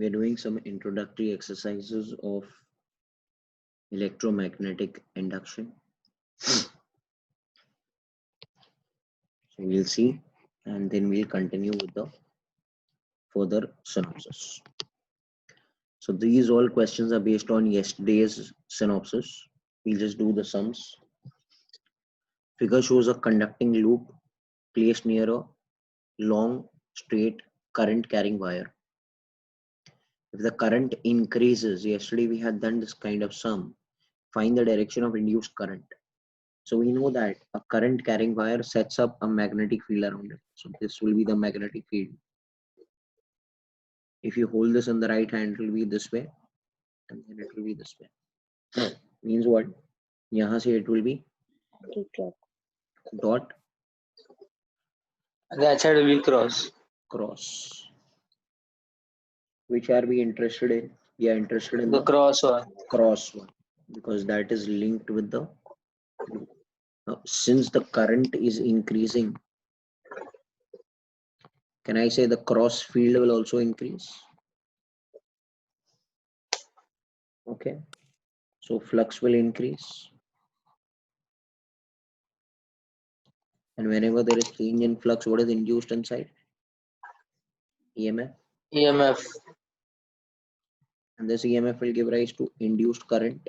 we're doing some introductory exercises of electromagnetic induction. So we'll see, and then we'll continue with the further synopsis. So these all questions are based on yesterday's synopsis. We'll just do the sums. Figure shows a conducting loop placed near a long, straight, current carrying wire. If the current increases, yesterday we had done this kind of sum, find the direction of induced current. So we know that a current carrying wire sets up a magnetic field around it. So this will be the magnetic field. If you hold this in the right hand, it will be this way, and then it will be this way. Means what? Yahan se it will be dot. That side will be cross. Cross. Which are we interested in? We are interested in The cross one. Cross one, because that is linked with the loop. Now, since the current is increasing, can I say the cross field will also increase? Okay, so flux will increase, and whenever there is change in flux, what is induced inside? EMF. EMF. And this EMF will give rise to induced current.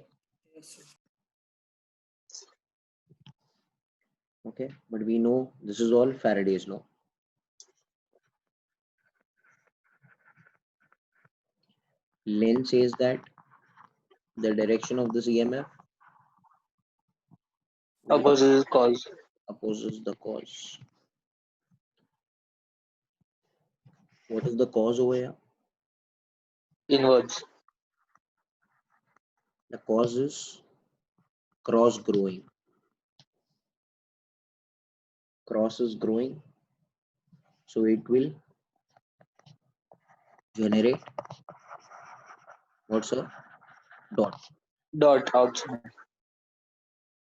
Okay, but we know this is all Faraday's law. Lenz says that the direction of this EMF Opposes cause. Opposes the cause. What is the cause over here? Inwards. The cause is cross growing. Cross is growing, so it will generate what's a dot. Dot outside.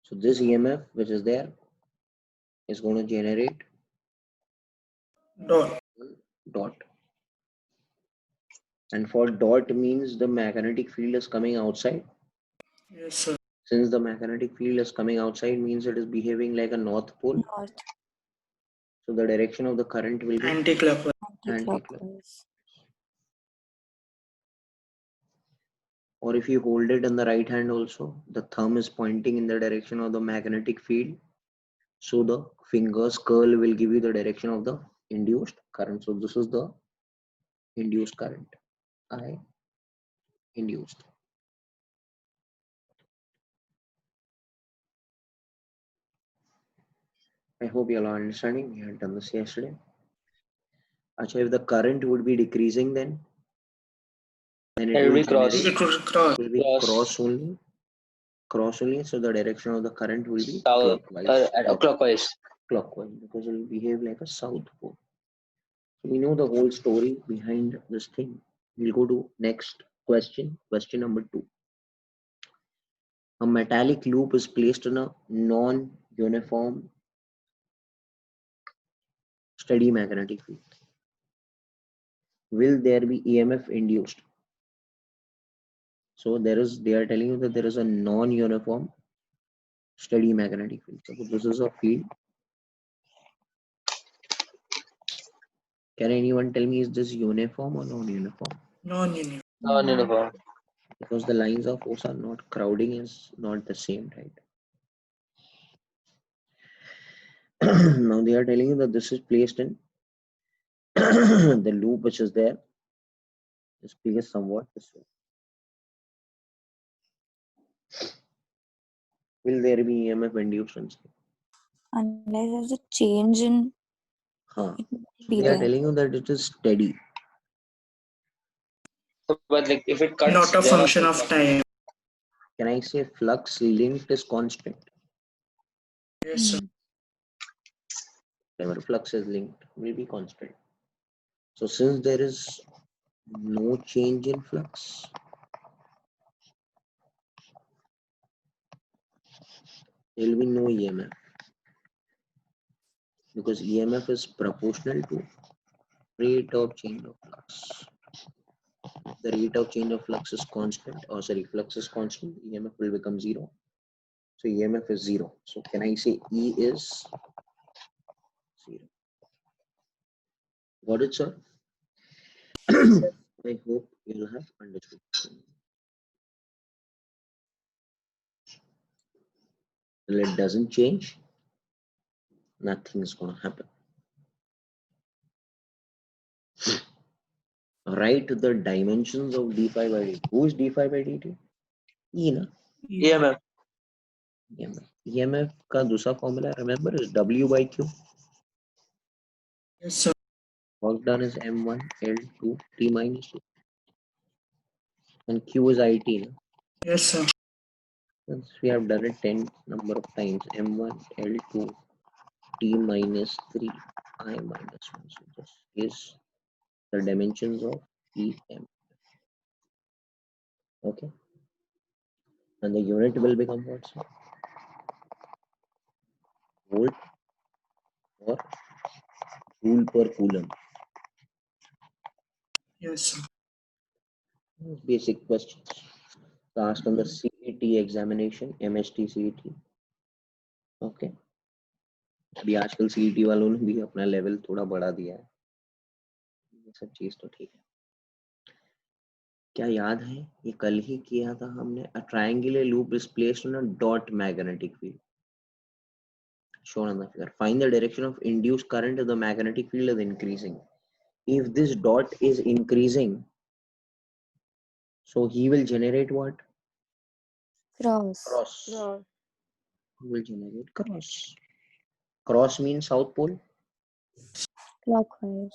So this EMF which is there is going to generate dot. And for dot means the magnetic field is coming outside. Yes, sir. Since the magnetic field is coming outside means it is behaving like a north pole. So the direction of the current will be Anti-clockwise. anti-clockwise. Or if you hold it in the right hand also, the thumb is pointing in the direction of the magnetic field. So the finger's curl will give you the direction of the induced current. So this is the induced current. I induced. I hope you all are understanding. We had done this yesterday. Actually, if the current would be decreasing, then it will be cross. It will cross. It will be Cross. cross only. So the direction of the current will be South. clockwise. Clockwise. Clockwise, because it will behave like a south pole. So we know the whole story behind this thing. We'll go to next question. Question number 2. A metallic loop is placed in a non-uniform steady magnetic field. Will there be EMF induced? So they are telling you that there is a non-uniform steady magnetic field. So this is a field. Can anyone tell me, is this uniform or non-uniform? Non-uniform. Non-uniform. Because the lines of force are not crowding, is not the same, right? Now they are telling you that this is placed in the loop which is there is placed somewhat this way. Will there be EMF induced inside? Unless there's a change in. They are telling you that it is steady. So, but like if it cuts, Not a function of time. Can I say flux linked is constant? Yes, sir. Whatever flux is linked will be constant. So since there is no change in flux, there will be no EMF, because EMF is proportional to rate of change of flux. the rate of change of flux is constant, or sorry, flux is constant, EMF will become 0. So EMF is 0. So can I say E is 0? Got it, sir? I hope you'll have understood. Till it doesn't change, nothing is going to happen. Write the dimensions of d phi by dt. Who is d phi by dt? E na? EMF. EMF. EMF का दूसरा formula, remember, is W by Q. Yes, sir. Work done is M1 L2 T minus 2. And Q is IT. Na? Yes, sir. Since we have done it 10 number of times, M1 L2 T minus 3 I minus 1. So this is the dimensions of EM. Okay. And the unit will become what, sir? Volt or joule per coulomb. Yes, sir. Basic questions. So asked on the CET examination, MST CET. Okay. अभी आजकल CET वालों ने भी अपना level थोड़ा बढ़ा दिया है. ये सब चीज तो ठीक है. क्या याद है, ये कल ही किया था हमने. A triangular loop is placed on a dot magnetic field shown on the figure. Find the direction of induced current if the magnetic field is increasing. If this dot is increasing, so he will generate what? Cross. Cross. He will generate cross. Cross means south pole. Clockwise.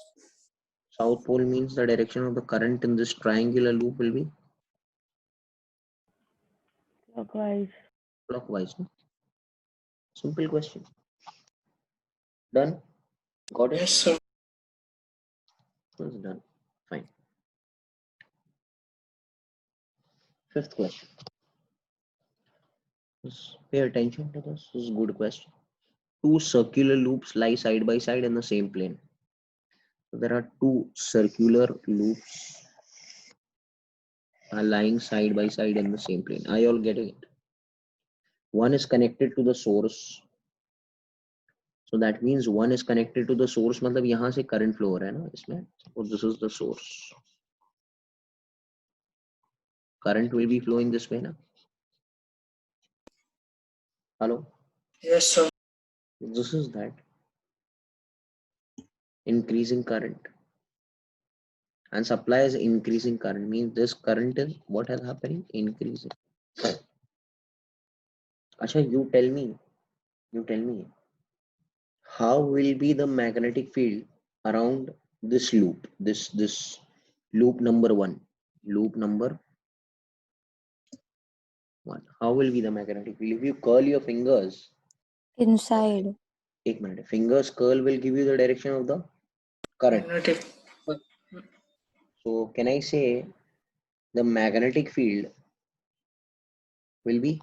South pole means the direction of the current in this triangular loop will be clockwise. No? Simple question. Done? Got it? Yes, sir. It's done. Fine. Fifth question. Just pay attention to this. This is a good question. Two circular loops lie side by side in the same plane. So there are two circular loops are lying side by side in the same plane. Are you all getting it? One is connected to the source. So that means one is connected to the source. मतलब यहाँ से current flow हो रहा है ना इसमें. So this is the source. Current will be flowing this way, na? Hello? Yes, sir. This is that. Increasing current. And supply is increasing current. Means this current is what is happening? Increasing. Acha, you tell me. How will be the magnetic field around this loop? This loop number 1. Loop number 1. How will be the magnetic field? If you curl your fingers. Inside. 1 minute. Fingers curl will give you the direction of the current. Magnetic. So can I say the magnetic field will be?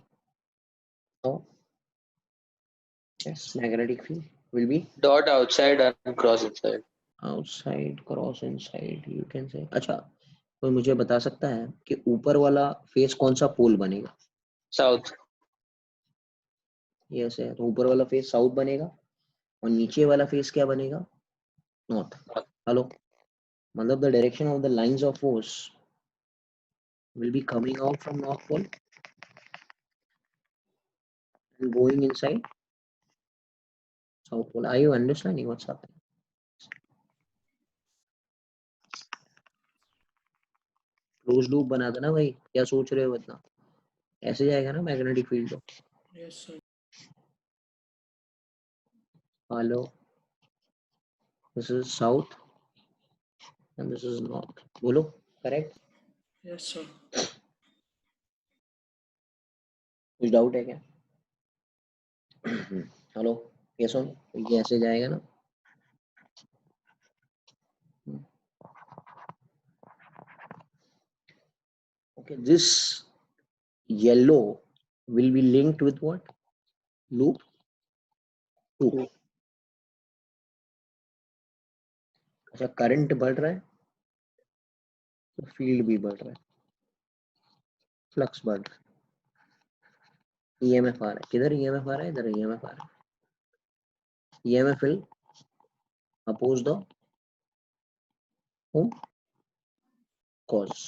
Oh, yes, magnetic field will be Dot outside and cross inside. outside, cross inside. You can say. अच्छा, कोई मुझे बता सकता है कि ऊपर वाला face कौन सा पोल बनेगा? South. यस है, तो ऊपर वाला फेस साउथ बनेगा और नीचे वाला फेस क्या बनेगा? नॉर्थ. हेलो, मतलब the direction of the lines of force will be coming out from north pole and going inside south pole. Are you understanding what's happening? Close loop बना देना भाई, क्या सोच रहे हो इतना? ऐसे जाएगा ना मैग्नेटिक फील्ड. तो Yes, sir. Hello, this is south and this is north. बोलो, correct? Yes, sir. कुछ डाउट है क्या? हेलो, ये सुन, ये ऐसे जाएगा ना. Okay, this yellow will be linked with what? Loop 2. अच्छा, करंट बढ़ रहा है तो फील्ड भी बढ़ रहा है, फ्लक्स बढ़ रहा है, ईएमएफ आ रहा है, किधर ईएमएफ आ रहा है, इधर ईएमएफ आ रहा है, EMF will oppose the whom cause,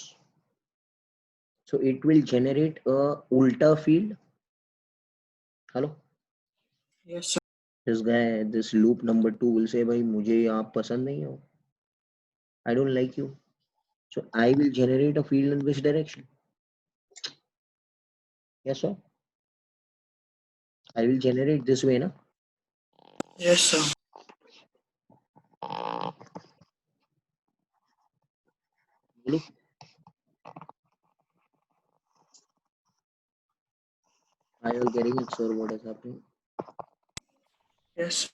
so it will generate a ulta field. Hello, Yes, sir. this guy, this loop number 2 will say bhai mujhe aap pasand nahi ho, I don't like you, so I will generate a field in which direction? Yes sir, I will generate this way na. Yes, sir. Bolo, are you all getting it sir, what is happening? Yes.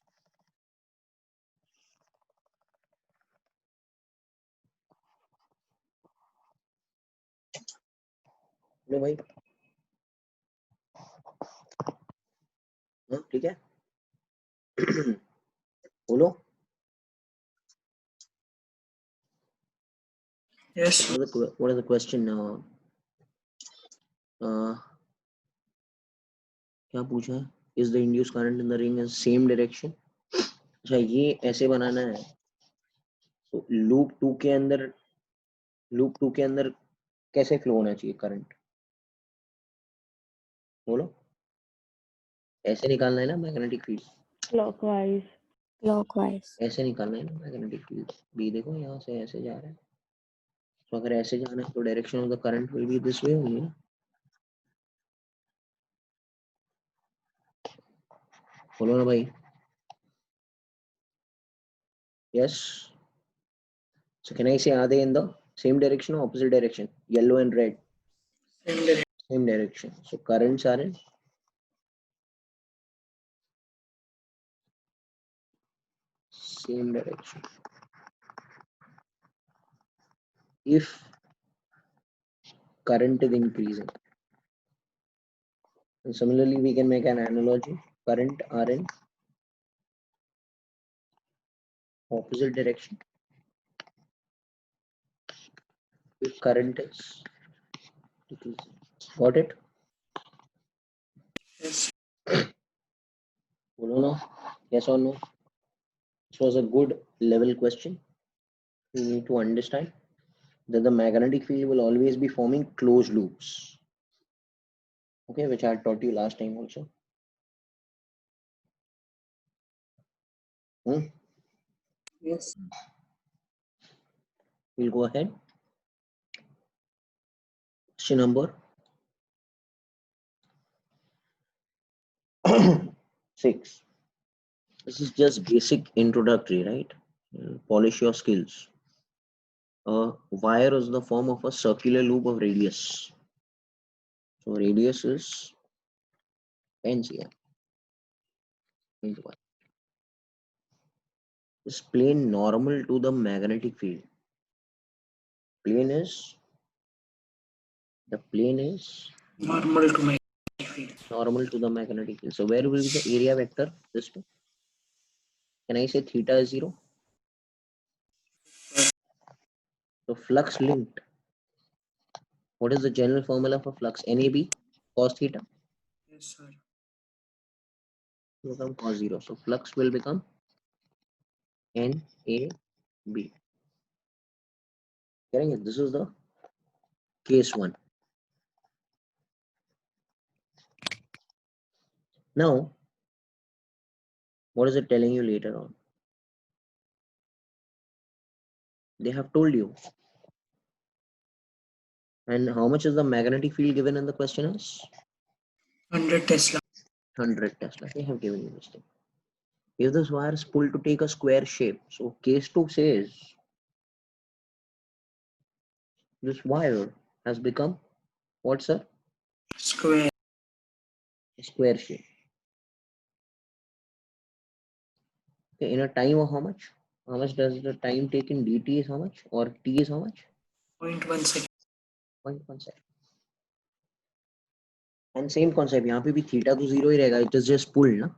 बोलो भाई, हाँ ठीक है, बोलो. Yes, sir. What is the question now? क्या पूछा है? Is the induced current in the ring in same direction? अच्छा ये ऐसे बनाना है, तो लूप 2 के अंदर कैसे फ्लो होना चाहिए करंट, बोलो. ऐसे निकालना है ना मैग्नेटिक फील्ड, Clockwise. Clockwise. ऐसे निकालना है ना मैग्नेटिक फील्ड. भी देखो यहाँ से ऐसे जा रहा है, तो अगर ऐसे जाना है तो direction of the current will be this way होगी ना. बोलो ना भाई. Yes. So can I say are they in the same direction or opposite direction? Yellow and red. Same direction. Same direction. So currents are in same direction. If current is increasing. And similarly, we can make an analogy. Current are in opposite direction. If current is decreasing. Got it? Yes. Bolo no? Yes or no? This was a good level question. You need to understand that the magnetic field will always be forming closed loops. Okay, which I had taught you last time also. Yes. We'll go ahead. Question number 6. This is just basic introductory, right? Polish your skills. A wire is the form of a circular loop of radius. So radius is 10 cm. Is plane normal to the magnetic field. The plane is Normal to my field. normal to the magnetic field. So where will be the area vector? This way. Can I say theta is 0? So flux linked. What is the general formula for flux? NAB cos theta Yes, sir. will become cos 0. So flux will become NAB. Getting it? This is the case 1. Now, what is it telling you later on? They have told you. And how much is the magnetic field given in the question is? 100 Tesla. 100 Tesla. They have given you this thing. If this wire is pulled to take a square shape, so case 2 says this wire has become what, sir? Square. A square shape. Okay, in a time of how much? How much does the time take in dt is how much? Or t is how much? 0.1 second. 0.1 second. And same concept, यहाँ पे भी theta to 0 ही रहेगा. It is just pulled, ना?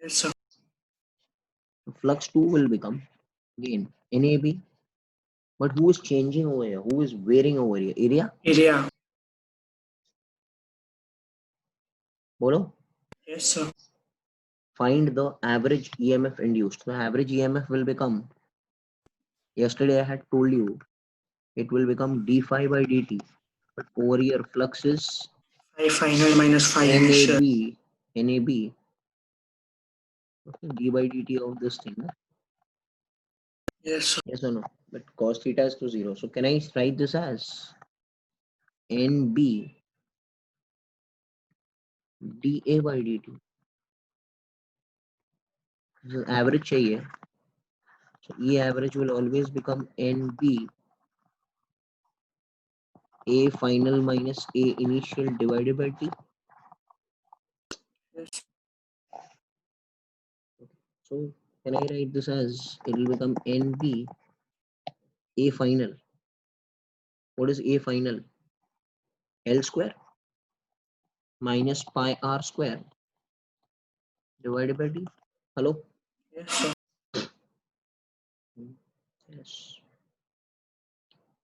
Yes, sir. Flux 2 will become again NAB But who is changing over here? Who is varying over here? Area? Area. Bolo? Yes, sir. Find the average EMF induced. The average EMF will become, yesterday I had told you, it will become d phi by dt. But over here, flux is 5 final minus 5 initial. NAB, okay, d by dt of this thing. No? Yes, sir. Yes or no? But cos theta is to 0. So can I write this as NB dA by dt? This is average चाहिए. So E average will always become NB A final minus A initial divided by T. Yes. So can I write this as, it will become NB A final. What is A final? L square minus pi R square divided by T. Hello? Yes, sir. Yes.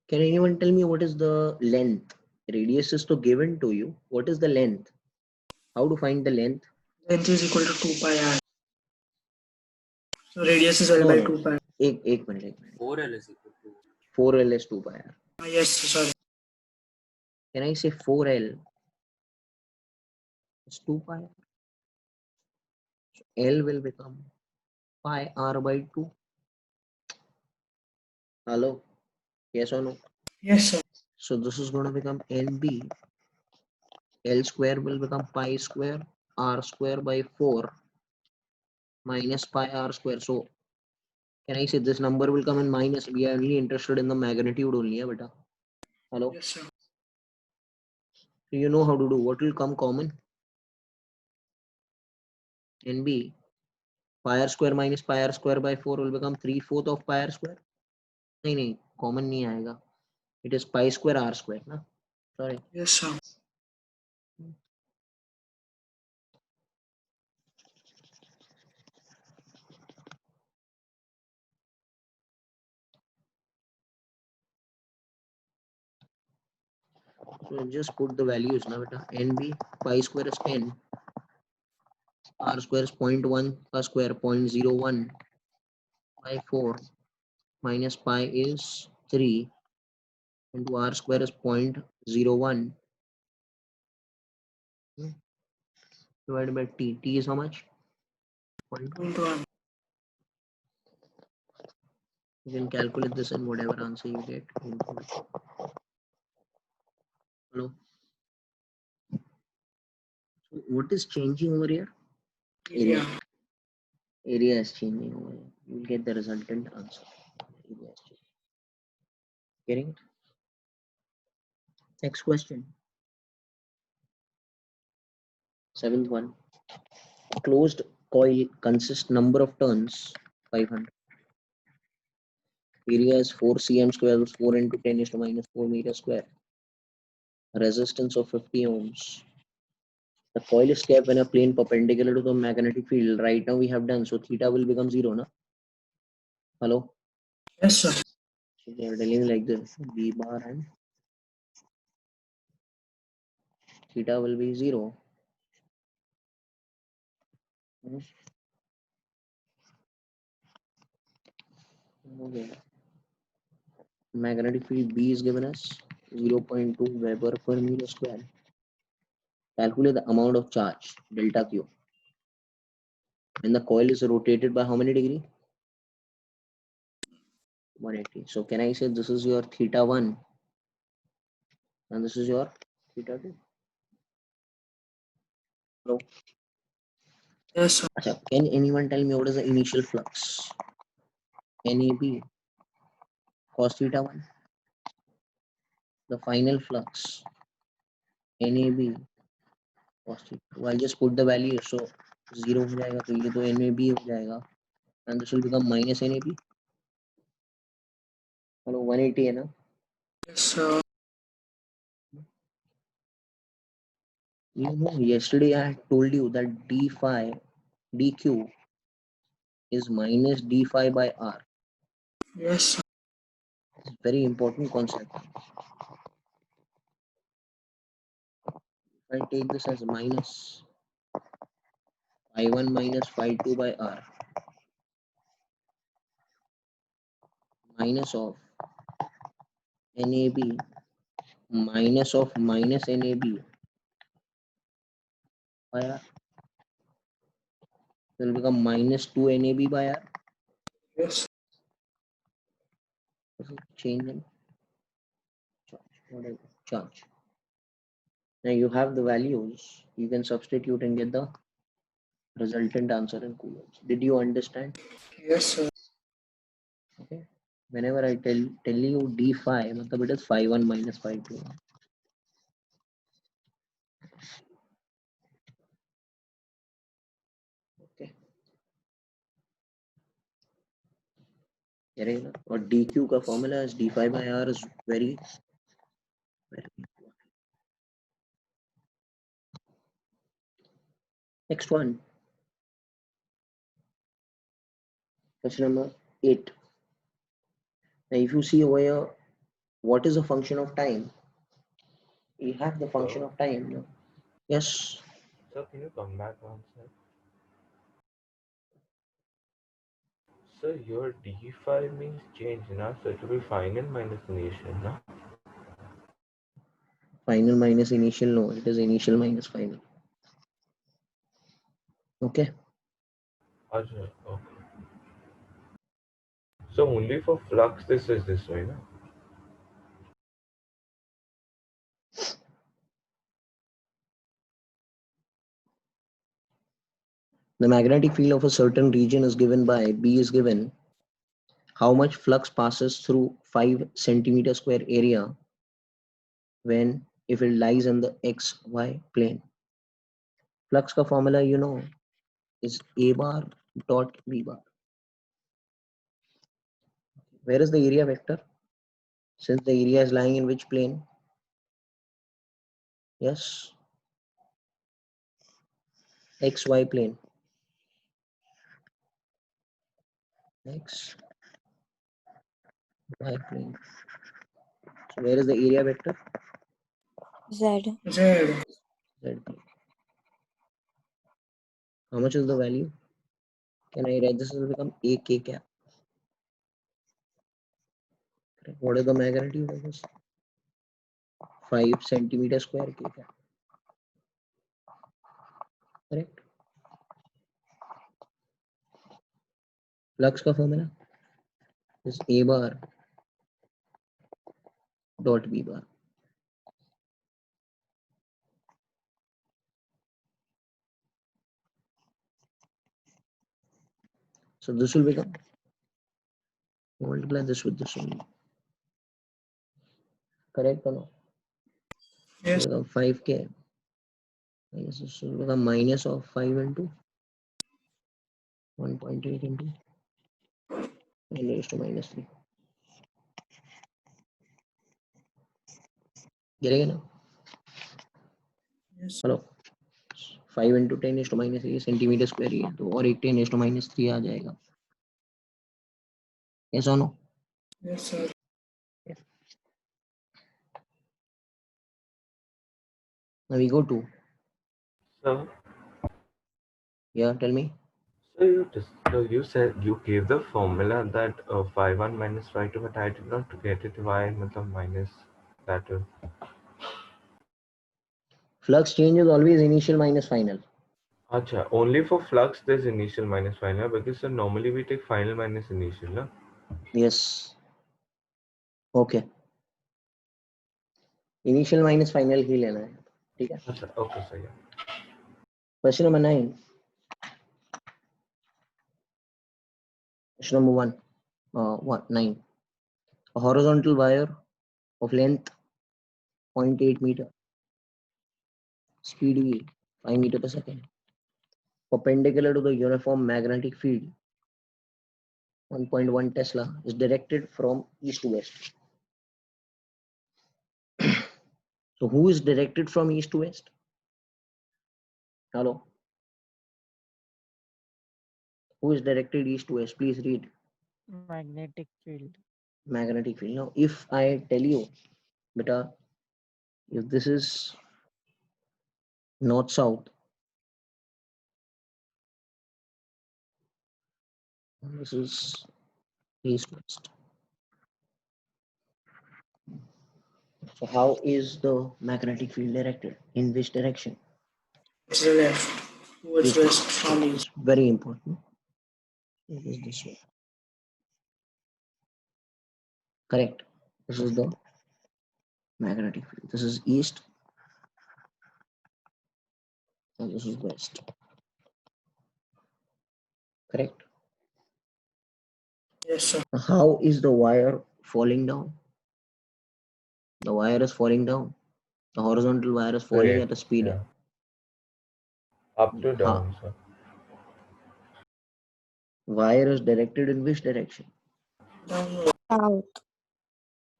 Can anyone tell me what is the length? Radius is to given to you. What is the length? How to find the length? Length is equal to 2 pi r. So radius is L No, by no. 2 pi. एक minute. 4L is equal to 4L is 2 pi r. Yes, sorry. Can I say 4L is 2 pi r? So L will become pi r by 2. Hello? Yes or no? Yes, sir. So this is going to become NB. L square will become pi square r square by 4 minus pi r square. So can I say this number will come in minus? We are only interested in the magnitude only, beta. Hello? Yes, sir. So you know how to do. What will come common? NB pi r square minus pi r square by 4 will become 3/4 of pi r square. नहीं common नहीं आएगा. It is pi square r square ना. Sorry. Yes, sir. So just put the values now beta. NB pi square is 10. R square is 0.1 per square 0.01 by 4 minus pi is 3 into r square is 0.01 divided by t. T is how much? 0.1. 0.1. You can calculate this and whatever answer you get. Hello. So what is changing over here? Area. Area is changing over here. You will get the resultant answer. Area is changing. Getting it? Next question. 7th one. A closed coil consists number of turns 500. Area is 4 cm square, 4 into 10 is to minus 4 meter square. Resistance of 50 ohms. The coil is kept in a plane perpendicular to the magnetic field. Right now we have done, so theta will become 0, na? Hello? Yes, sir. So they are telling like this, B bar and theta will be 0. Okay. Magnetic field B is given as 0.2 Weber per meter square. Calculate the amount of charge, delta Q. And the coil is rotated by how many degree? 180. So can I say this is your theta 1 and this is your theta 2? Hello? Yes, sir. Achha, can anyone tell me what is the initial flux? NAB cos theta 1. The final flux NAB cos theta. So I'll just put the value. So 0 हो जाएगा तो ये तो NAB हो जाएगा and this will become minus NAB. Hello, 180 है ना? Yes, sir. You know, yesterday I had told you that d phi dq is minus d phi by r. Yes, sir. It's a very important concept. If I take this as minus phi1 minus phi2 by r minus of NAB minus of minus NAB by r, it will become minus 2 NAB by r. Yes. Change in charge, whatever charge. Now you have the values, you can substitute and get the resultant answer in coulombs. Did you understand? Yes, sir. Okay. Whenever I tell you d phi, matlab it is phi1 minus phi2. Okay. और dq का formula is d phi by r is very important. Next one. Question number 8. Now if you see over here, what is a function of time? You have the function of time. No? Yes. So can you come back one sec? So your d5 means change now, so it will be final minus initial now. Final minus initial, no, it is initial minus final. Okay. Okay. So only for flux this is this way, no? The magnetic field of a certain region is given by B is given. How much flux passes through 5 centimeter square area when if it lies in the XY plane? Flux ka formula you know is A bar dot B bar. Where is the area vector? Since the area is lying in which plane? Yes. XY plane. X Y plane. So where is the area vector? Z. Z. Z plane. How much is the value? Can I write this will become AK cap? What is the magnitude of this? 5 centimeter square K cap. Correct. Flux का formula is A bar dot B bar. So this will become, multiply this with this only. Correct or no? Yes. Become 5K. Yes, this will become minus of 5 into 1.8 into 10 raised to minus 3. गिरेगा ना? Yes. Hello 5 into 10 is to minus 3 centimetre square ही है तो और एक 10 is to minus 3 आ जाएगा. Yes or no? Yes, sir. Now we go to, So yeah, tell me. so you said you gave the formula that phi1 minus phi2, but I did not get it. Why matlab minus that? Flux change is always initial minus final. Acha, only for flux there's initial minus final, because so normally we take final minus initial, no? Yes. Okay. Initial minus final ही लेना है. ठीक है. Acha, okay, so yeah. Question number 9. Question number 1. 9. A horizontal wire of length 0.8 meter. Speed v 5 meter per second. Perpendicular to the uniform magnetic field 1.1 Tesla is directed from east to west. So who is directed from east to west? Hello? Who is directed east to west? Please read. Magnetic field. magnetic field. Now, if I tell you, beta, if this is north south, and this is east west. So how is the magnetic field directed? In which direction? It's the left. Towards East west west. from So east. it's very important. It is this way. Correct. This is the magnetic field. This is east and this is west. Correct. Yes, sir. How is the wire falling down? The wire is falling down. The horizontal wire is falling Straight, at a speed. yeah. Up to How? down, sir. Wire is directed in which direction? Downward. South.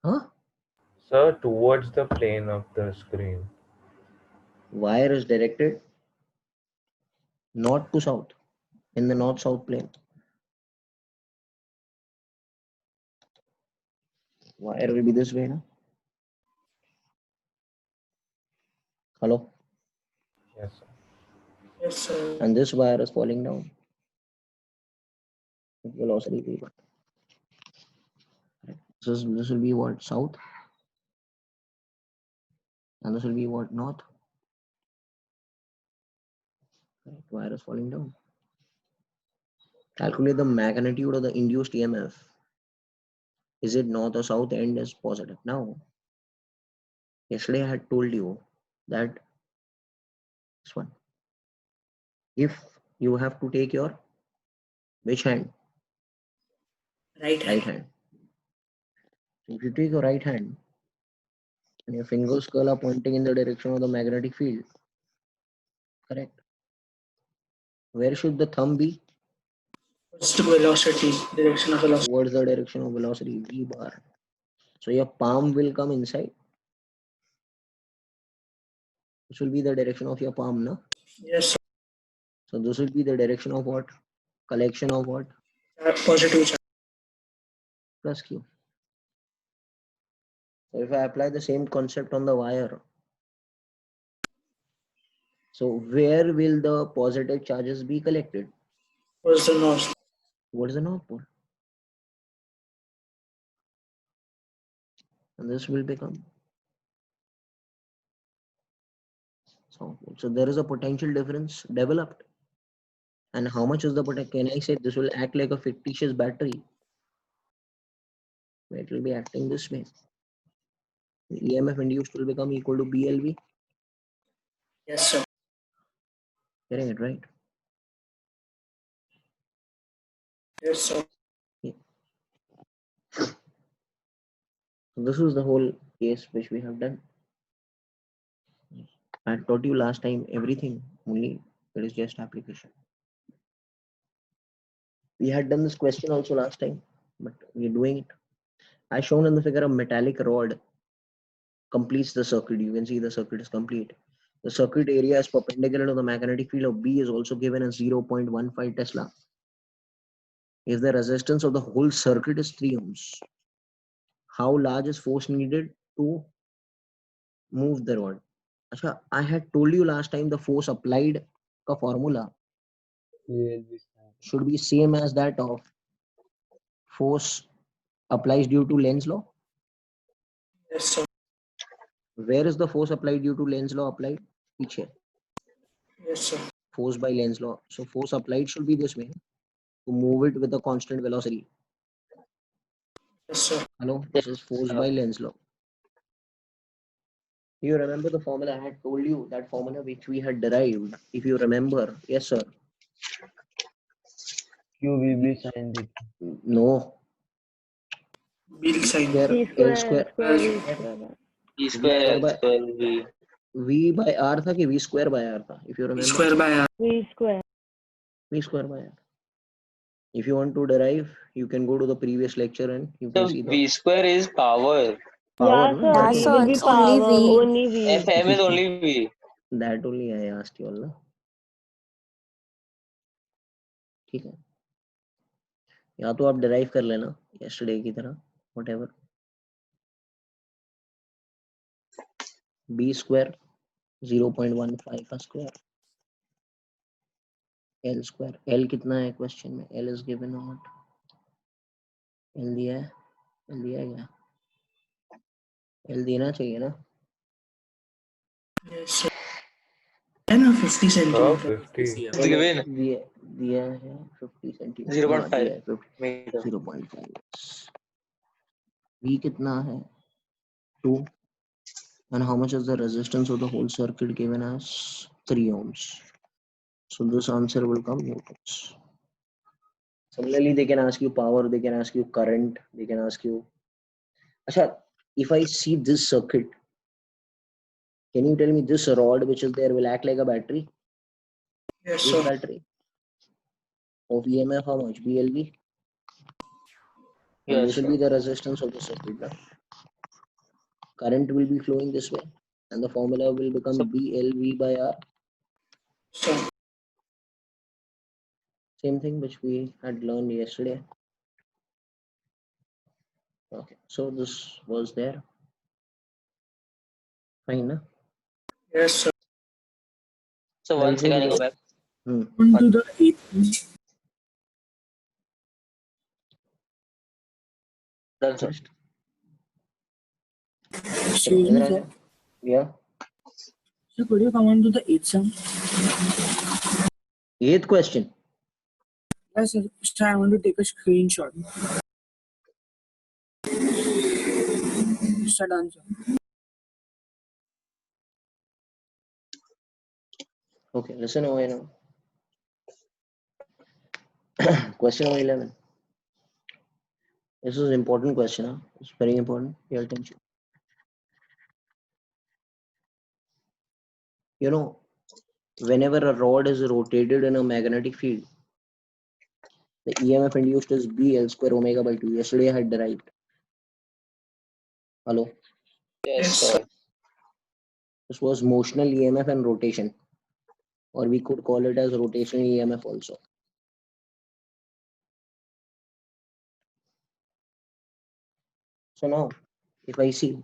Huh? Sir, towards the plane of the screen. Wire is directed north to south in the north-south plane. Wire will be this way, no? Hello? Yes, sir. Yes, sir. And this wire is falling down. Velocity v1. This will be what? South. And this will be what? North. Wire is falling down. Calculate the magnitude of the induced EMF. Is it north or south? End is positive. Now, yesterday I had told you that this one. If you have to take your which hand? Right hand. Right hand. If you take your right hand and your fingers curl are pointing in the direction of the magnetic field, correct? Where should the thumb be? What's the velocity? Direction of velocity. Towards the direction of velocity, V bar. So your palm will come inside. This will be the direction of your palm, no? Yes, sir. So this will be the direction of what? Collection of what? Positive charge. Plus Q. So if I apply the same concept on the wire, so where will the positive charges be collected? Towards the north. Towards the North Pole. And this will become. So there is a potential difference developed. And how much is the potential? Can I say this will act like a fictitious battery? It will be acting this way. The EMF induced will become equal to BLV. Yes, sir. Getting it right? Yes, sir. Yeah. So this is the whole case which we have done. I taught you last time everything, only it is just application. We had done this question also last time, but we're doing it. I shown in the figure a metallic rod completes the circuit. You can see the circuit is complete. The circuit area is perpendicular to the magnetic field of B is also given as 0.15 Tesla. If the resistance of the whole circuit is 3 ohms, how large is force needed to move the rod? Achha, I had told you last time the force applied ka formula should be same as that of force applies due to Lenz law. Yes, sir. Where is the force applied due to Lenz law applied? Piche. Yes, sir. Force by Lenz law. So force applied should be this way to move it with a constant velocity. Yes, sir. Hello, this is force by Lenz law. You remember the formula I had told you, that formula which we had derived, if you remember? Yes, sir. Q will be sin theta. No. Bill sign. Square, C L square, square, square, V square. E square L by square V. V by R था कि V square by R था? If you B remember. square by R. V square. V square by R. If you want to derive, you can go to the previous lecture and you So can see the V square is power. power. Yeah, No? sir. That V only, will be it's only power. V. Only V. FM is only V. that only I asked you all. ना? ठीक है या तो आप derive कर लेना yesterday की तरह whatever. B square 0.15 का square. L square. L कितना है question में? L is given or not? L दिया है? L दिया है क्या? L देना चाहिए ना? Yes, sir. है ना 50 centimeter. 50. It's given दिया है 50 सेंटीमीटर. 0.5 दिया है 50, meter. 0.5. V कितना है? 2. And how much is the resistance of the whole circuit given as 3 ohms? So this answer will come newtons. Similarly, they can ask you power, they can ask you current, they can ask you. Asha, if I see this circuit, can you tell me this rod which is there will act like a battery? Yes, This sir. battery of EMF, how much? BLV. And Yes, this will sir. be the resistance of the circuit. Now. Current will be flowing this way, and the formula will become So, BLV by R. Sir. Same thing which we had learned yesterday. Okay, so this was there. Fine, na? Yes, sir. so once again I go back. On to the 8th. Done, sir. Next. Excuse me, sir. Yeah. So could you come on to the 8th sum? 8th question. Yes, sir. Sir, I want to take a screenshot. Sir, done, sir. Okay, listen away now. Question number 11. This is an important question. Huh? It's very important. Pay attention. You know, whenever a rod is rotated in a magnetic field, the EMF induced is BL square omega by 2. Yesterday I had derived. Hello? Yes, Yes, sir. sir. This was motional EMF and rotation. Or we could call it as rotational EMF also. So now, if I see,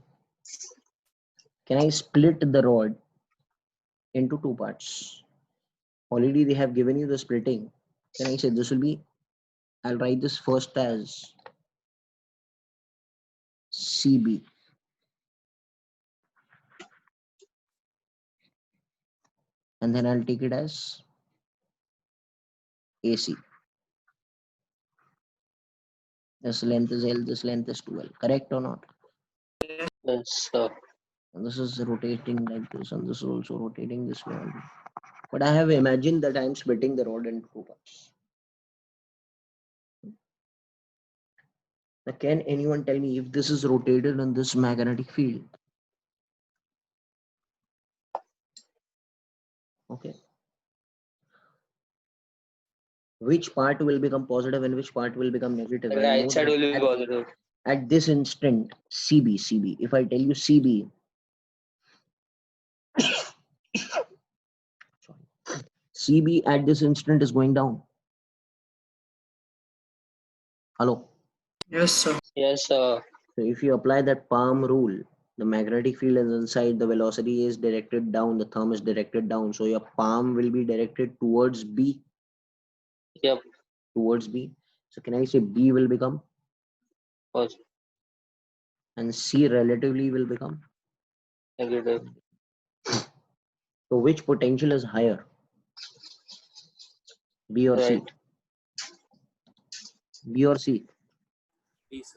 can I split the rod into 2 parts? Already they have given you the splitting. Can I say this will be, I'll write this first as CB. And then I'll take it as AC. This length is L, this length is 2L. Correct or not? Yes, sir. And this is rotating like this, and this is also rotating this way. But I have imagined that I am splitting the rod into 2 parts. Now, can anyone tell me if this is rotated in this magnetic field? Okay. Which part will become positive and which part will become negative? The I know right side that will be positive. at this instant, CB. If I tell you CB, CB at this instant is going down. Hello. Yes, sir. Yes, sir. So if you apply that palm rule, the magnetic field is inside, the velocity is directed down, the thumb is directed down. So your palm will be directed towards B. Yep. Towards B. So can I say B will become? Positive. And C relatively will become? Negative. So which potential is higher? B or C? Right. B or C? Peace.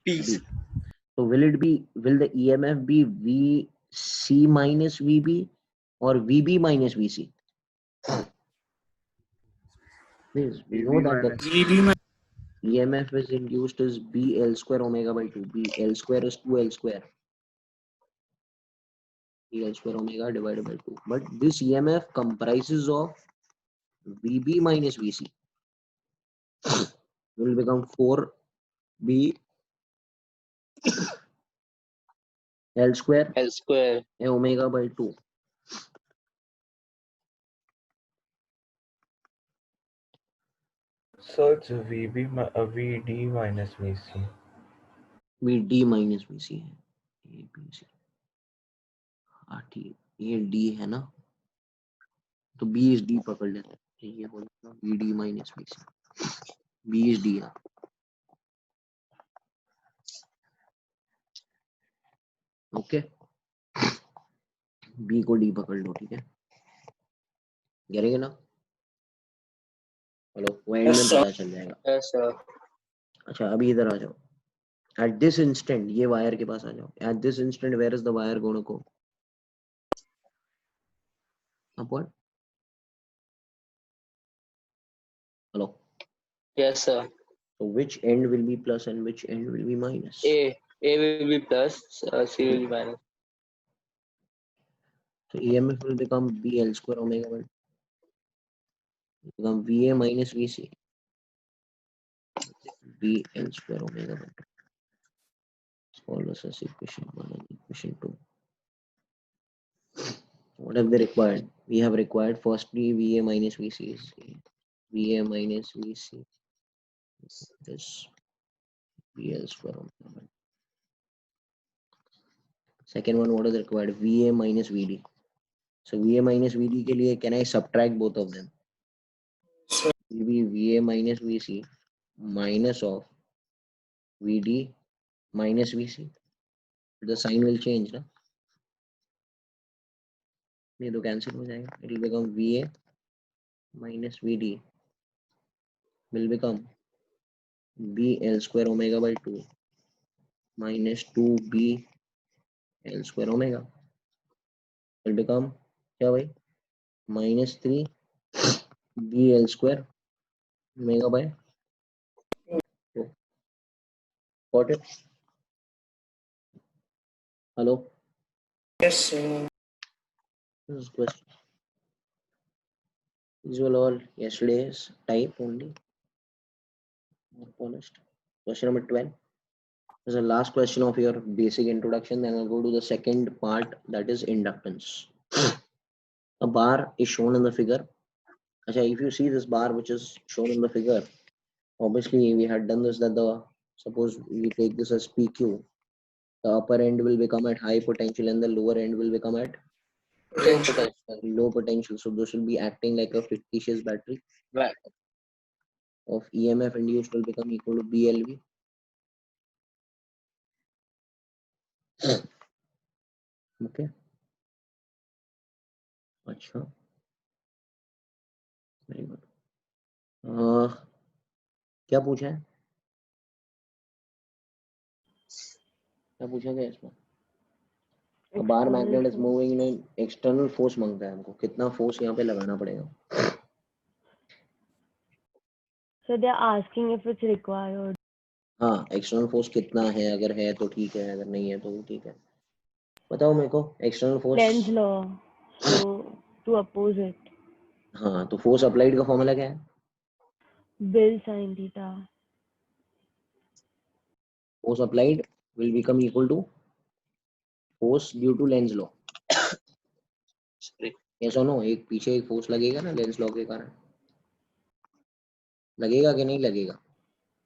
B. So will the EMF be VC minus VB or VB minus VC? Please, we know that the GB EMF is induced as BL square omega by 2. BL square is 2L square. BL square omega divided by 2. But this EMF comprises of VB minus VC. Will become 4B L square L square. omega by 2. So it's VD minus VC. BD minus BC है, ABC। हाँ ठीक, ये D है ना, तो B is D पकड़ लेते हैं, ये हो जाएगा BD minus BC, B is D है। ओके, B को D पकड़ लो, ठीक है, गिरेगा ना। हेलो, वो एंड Yes, में sir. पता चल जाएगा। Yes, sir. अच्छा अभी इधर आ जाओ, एट दिस इंस्टेंट ये वायर के पास आ जाओ, at this instant where is the wire gonna go? Upward. Hello, Yes, sir. so which end will be plus and which end will be minus? A will be plus, C will be minus. So EMF will become B L square omega by, become VA minus VC, B L square omega by 2. Solve this as equation 1 and equation 2. What have they required? We have required firstly VA minus VC is VA minus VC, this BL square omega by 2. Second one, what is required? VA minus VD. So VA minus VD के लिए can I subtract both of them? Sir. It will be VA minus VC minus of VD minus VC. The sign will change, ना? ये तो cancel हो जाएगा. It will become VA minus VD will become BL square omega by 2 minus 2B L square omega will become क्या भाई? Minus 3 BL square omega by 2. Got it? Hello? Yes, sir. This is question. These were all yesterday's type only. More polished. Question number 12. This is the last question of your basic introduction. Then I'll go to the second part, that is inductance. A bar is shown in the figure. Achha, if you see this bar which is shown in the figure, obviously we had done this, that the, suppose we take this as PQ, the upper end will become at high potential and the lower end will become at Potential. low potential. So this will be acting like a fictitious battery Right. of EMF induced will become equal to BLV. Okay. अच्छा, very good. क्या पूछा है, क्या पूछा गया इसमें? Bar magnet is moving in external force मांगता है हमको, कितना फोर्स यहाँ पे लगाना पड़ेगा? So they are asking if it's required. हाँ, एक्सटर्नल फोर्स कितना है, अगर है तो ठीक है, अगर नहीं है तो भी ठीक है। बताओ मेरे को external force. Lenz law. So to oppose it. हाँ, तो फोर्स अप्लाइड का फॉर्मूला क्या है? Bill sin theta. Force applied will become equal to force due to Lenz law. Yes और नो? एक पीछे एक फोर्स लगेगा ना लेंज लॉ के कारण, लगेगा कि नहीं लगेगा?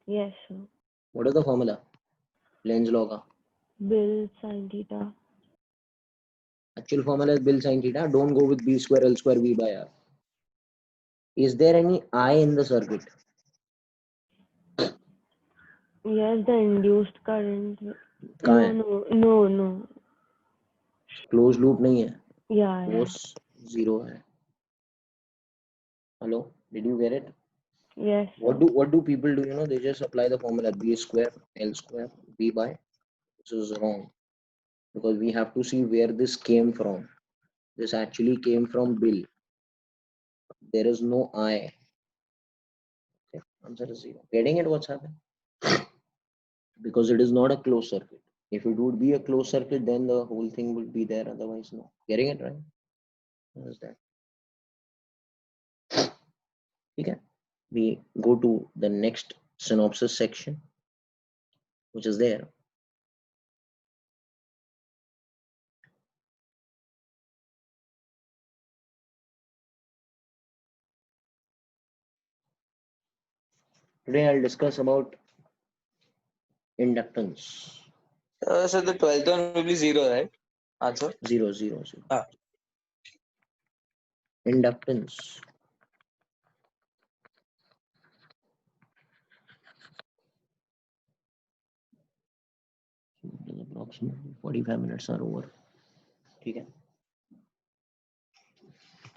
Yes, sir. What is the formula Lenz law का? Bill sin theta. Actual formula is Bill sin theta. Don't go with B square L square V by R. Is there any I in the circuit? Yes, the induced current. कहाँ No, है? no, no, no. Closed loop नहीं है, Yeah, yeah. force zero है। Hello, did you get it? Yes, sir. What do people do? You know, they just apply the formula B square L square V by. This is wrong, because we have to see where this came from. This actually came from Bill. There is no I. Okay, answer is zero. Getting it? What's happened? Because it is not a closed circuit. If it would be a closed circuit, then the whole thing would be there. Otherwise, no. Getting it right? What is that? Okay. We go to the next synopsis section, which is there. Today I'll discuss about inductance. So the 12th one will be 0, right? Answer. 0, 0, 0. Ah. Inductance. Approximately 45 minutes are over. Okay.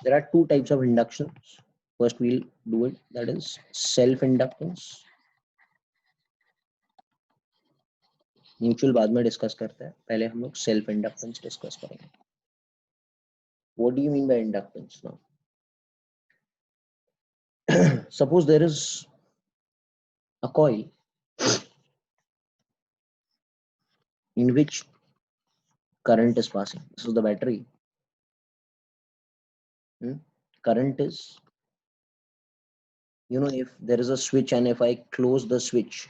There are two types of inductions. First, we'll do it. That is self-inductance. Mutual बाद में discuss करते हैं, पहले हम लोग self inductance discuss करेंगे. What do you mean by inductance now? Suppose there is a coil in which current is passing. This is the battery. Current is, if there is a switch and if I close the switch,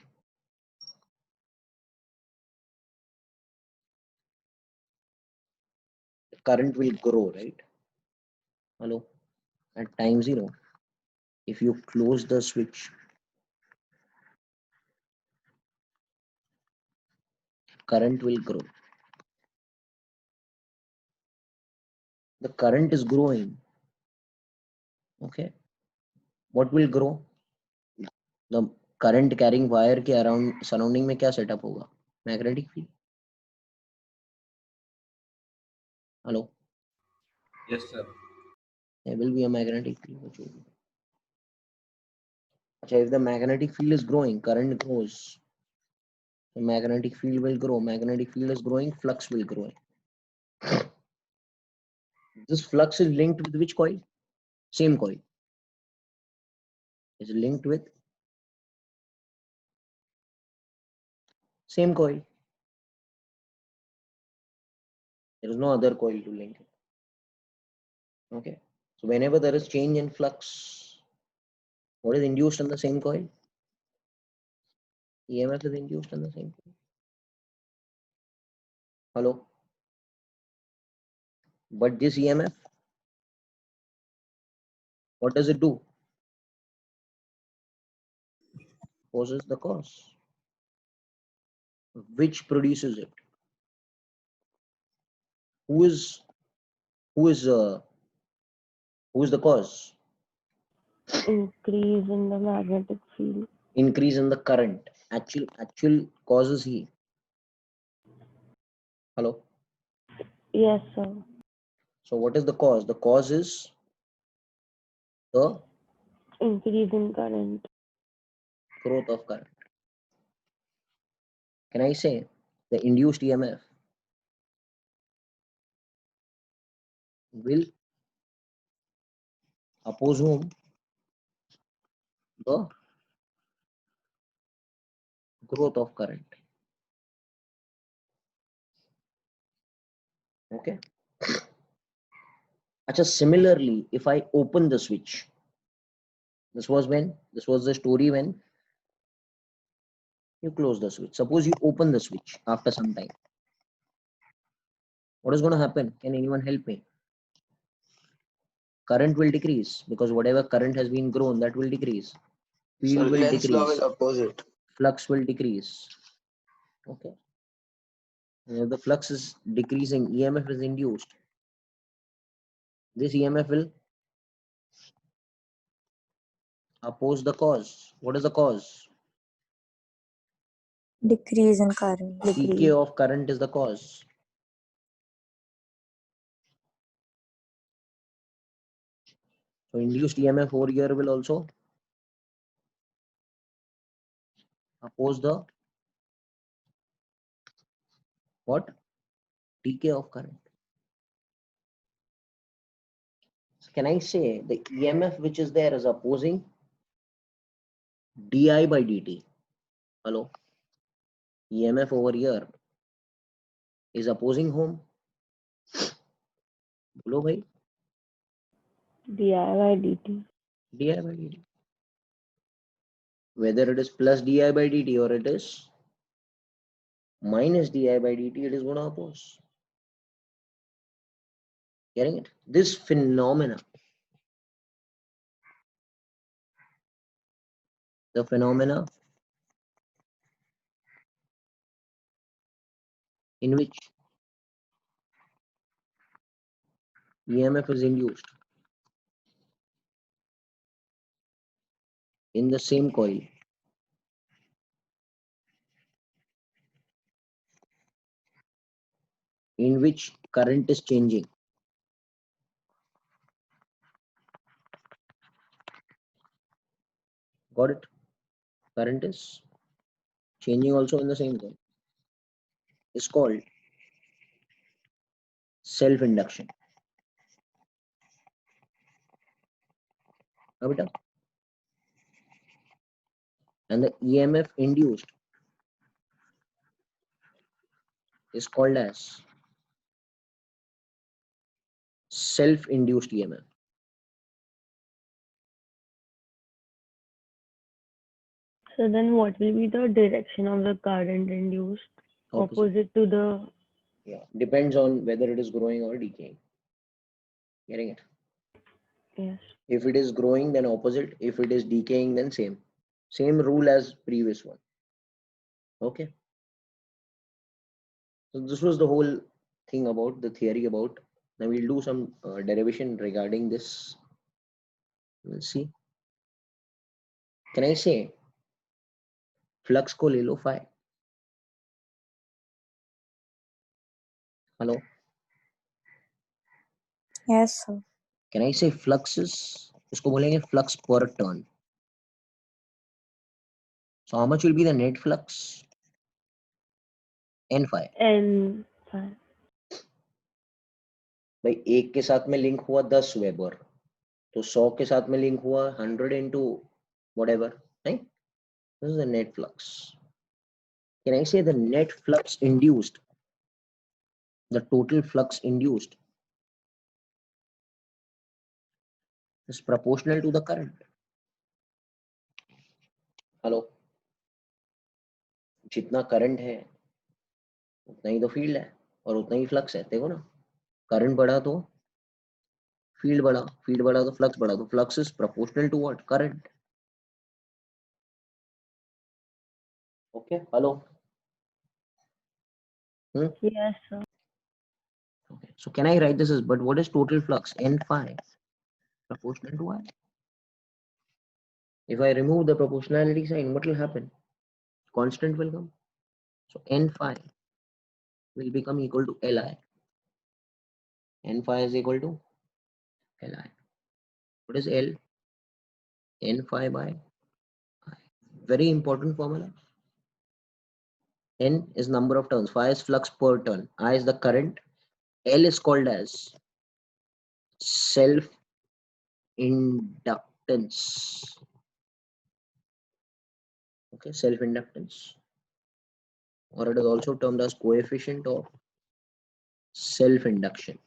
the current will grow, right? Hello? At time 0, if you close the switch, current will grow. The current is growing. Okay. What will grow? The current carrying wire के around surrounding में क्या setup होगा? Magnetic field. Hello. Yes, sir. There will be a magnetic field which will be. If the magnetic field is growing, current grows. The magnetic field will grow. Magnetic field is growing, flux will grow. This flux is linked with which coil? Same coil. Is linked with same coil. There is no other coil to link it. Okay. So whenever there is change in flux, what is induced in the same coil? EMF is induced in the same coil. Hello. But this EMF, what does it do? Poses the cause. Which produces it? Who is the cause? Increase in the magnetic field. Increase in the current. Actual cause is he. Hello. Yes, sir. So what is the cause? The cause is the Increase in current. growth of current. Can I say the induced EMF will oppose whom? The growth of current. Okay. Similarly, if I open the switch, this was the story when you close the switch. Suppose you open the switch after some time. What is going to happen? Can anyone help me? Current will decrease because whatever current has been grown, that will decrease. So Field will Lenz's law decrease. will oppose it. Flux will decrease. Okay. And if the flux is decreasing, EMF is induced. This EMF will oppose the cause. What is the cause? Decrease in current. Decay of current is the cause. So induced EMF over here will also oppose the what? Decay of current. So can I say the EMF which is there is opposing di by dt? Hello? EMF over here is opposing whom? Hello, bhai? Di by dt. Di by dt. Whether it is plus di by dt or it is minus di by dt, it is going to oppose. Getting it? This phenomena, the phenomena in which EMF is induced in the same coil in which current is changing. Got it? Current is changing also in the same coil. Is called self-induction. And the EMF induced is called as self-induced EMF. So then what will be the direction of the current induced? Opposite to the... Yeah, depends on whether it is growing or decaying. Getting it? Yes. If it is growing, then opposite. If it is decaying, then same. Same rule as previous one. Okay. So this was the whole thing about the theory about. Now we'll do some derivation regarding this. We'll see. Can I say flux को ले लो phi? Hello. Yes, sir. Can I say flux is? उसको बोलेंगे flux per turn. So how much will be the net flux? N phi. N phi. भाई एक के साथ में link हुआ 10 वेबर, तो 100 के साथ में लिंक हुआ 100 into whatever, right? This is the net flux. Can I say the net flux induced, the total flux induced is proportional to the current? Hello. जितना करंट है उतना ही तो फील्ड है और उतना ही फ्लक्स है. देखो ना, करंट बढ़ा तो फील्ड बढ़ा, फील्ड बढ़ा तो फ्लक्स बढ़ा, तो flux is proportional to what? Current. Okay. Hello. Yes, sir. Okay. So can I write this as, but what is total flux? N phi proportional to I. If I remove the proportionality sign, what will happen? Constant will come. So N phi will become equal to Li. N phi is equal to Li. What is L? N phi by I. Very important formula. N is number of turns. Phi is flux per turn. I is the current. L is called as self inductance. Okay, self inductance, or it is also termed as coefficient of self induction.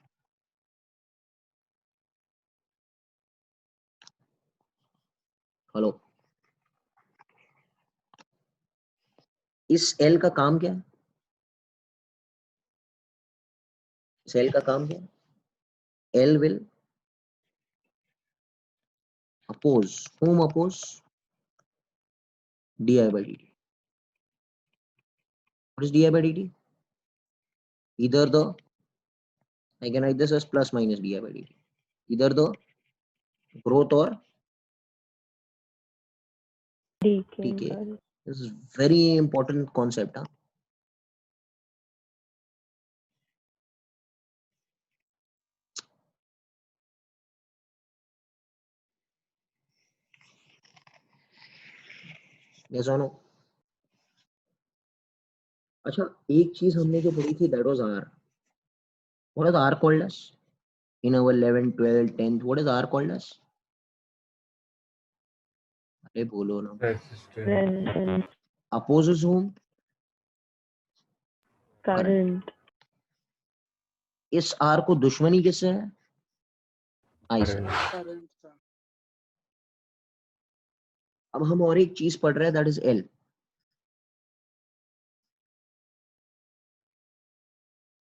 Hello. इस L का काम क्या है? इस L का काम क्या है? L will oppose. Whom oppose? di by dt. What is di by dt? Either the, I can write this as plus minus di by dt. Either the growth or Decay. decay. This is very important concept. Huh? Yes or no? अच्छा, एक चीज हमने जो पढ़ी थी, that was R. What is R called as? In our 11th, 12th, 10th, what is R called as? अरे बोलो ना. Resistance. Opposes whom? Current. इस R को दुश्मनी किससे है? I से. अब हम और एक चीज पढ़ रहे हैं, that is L.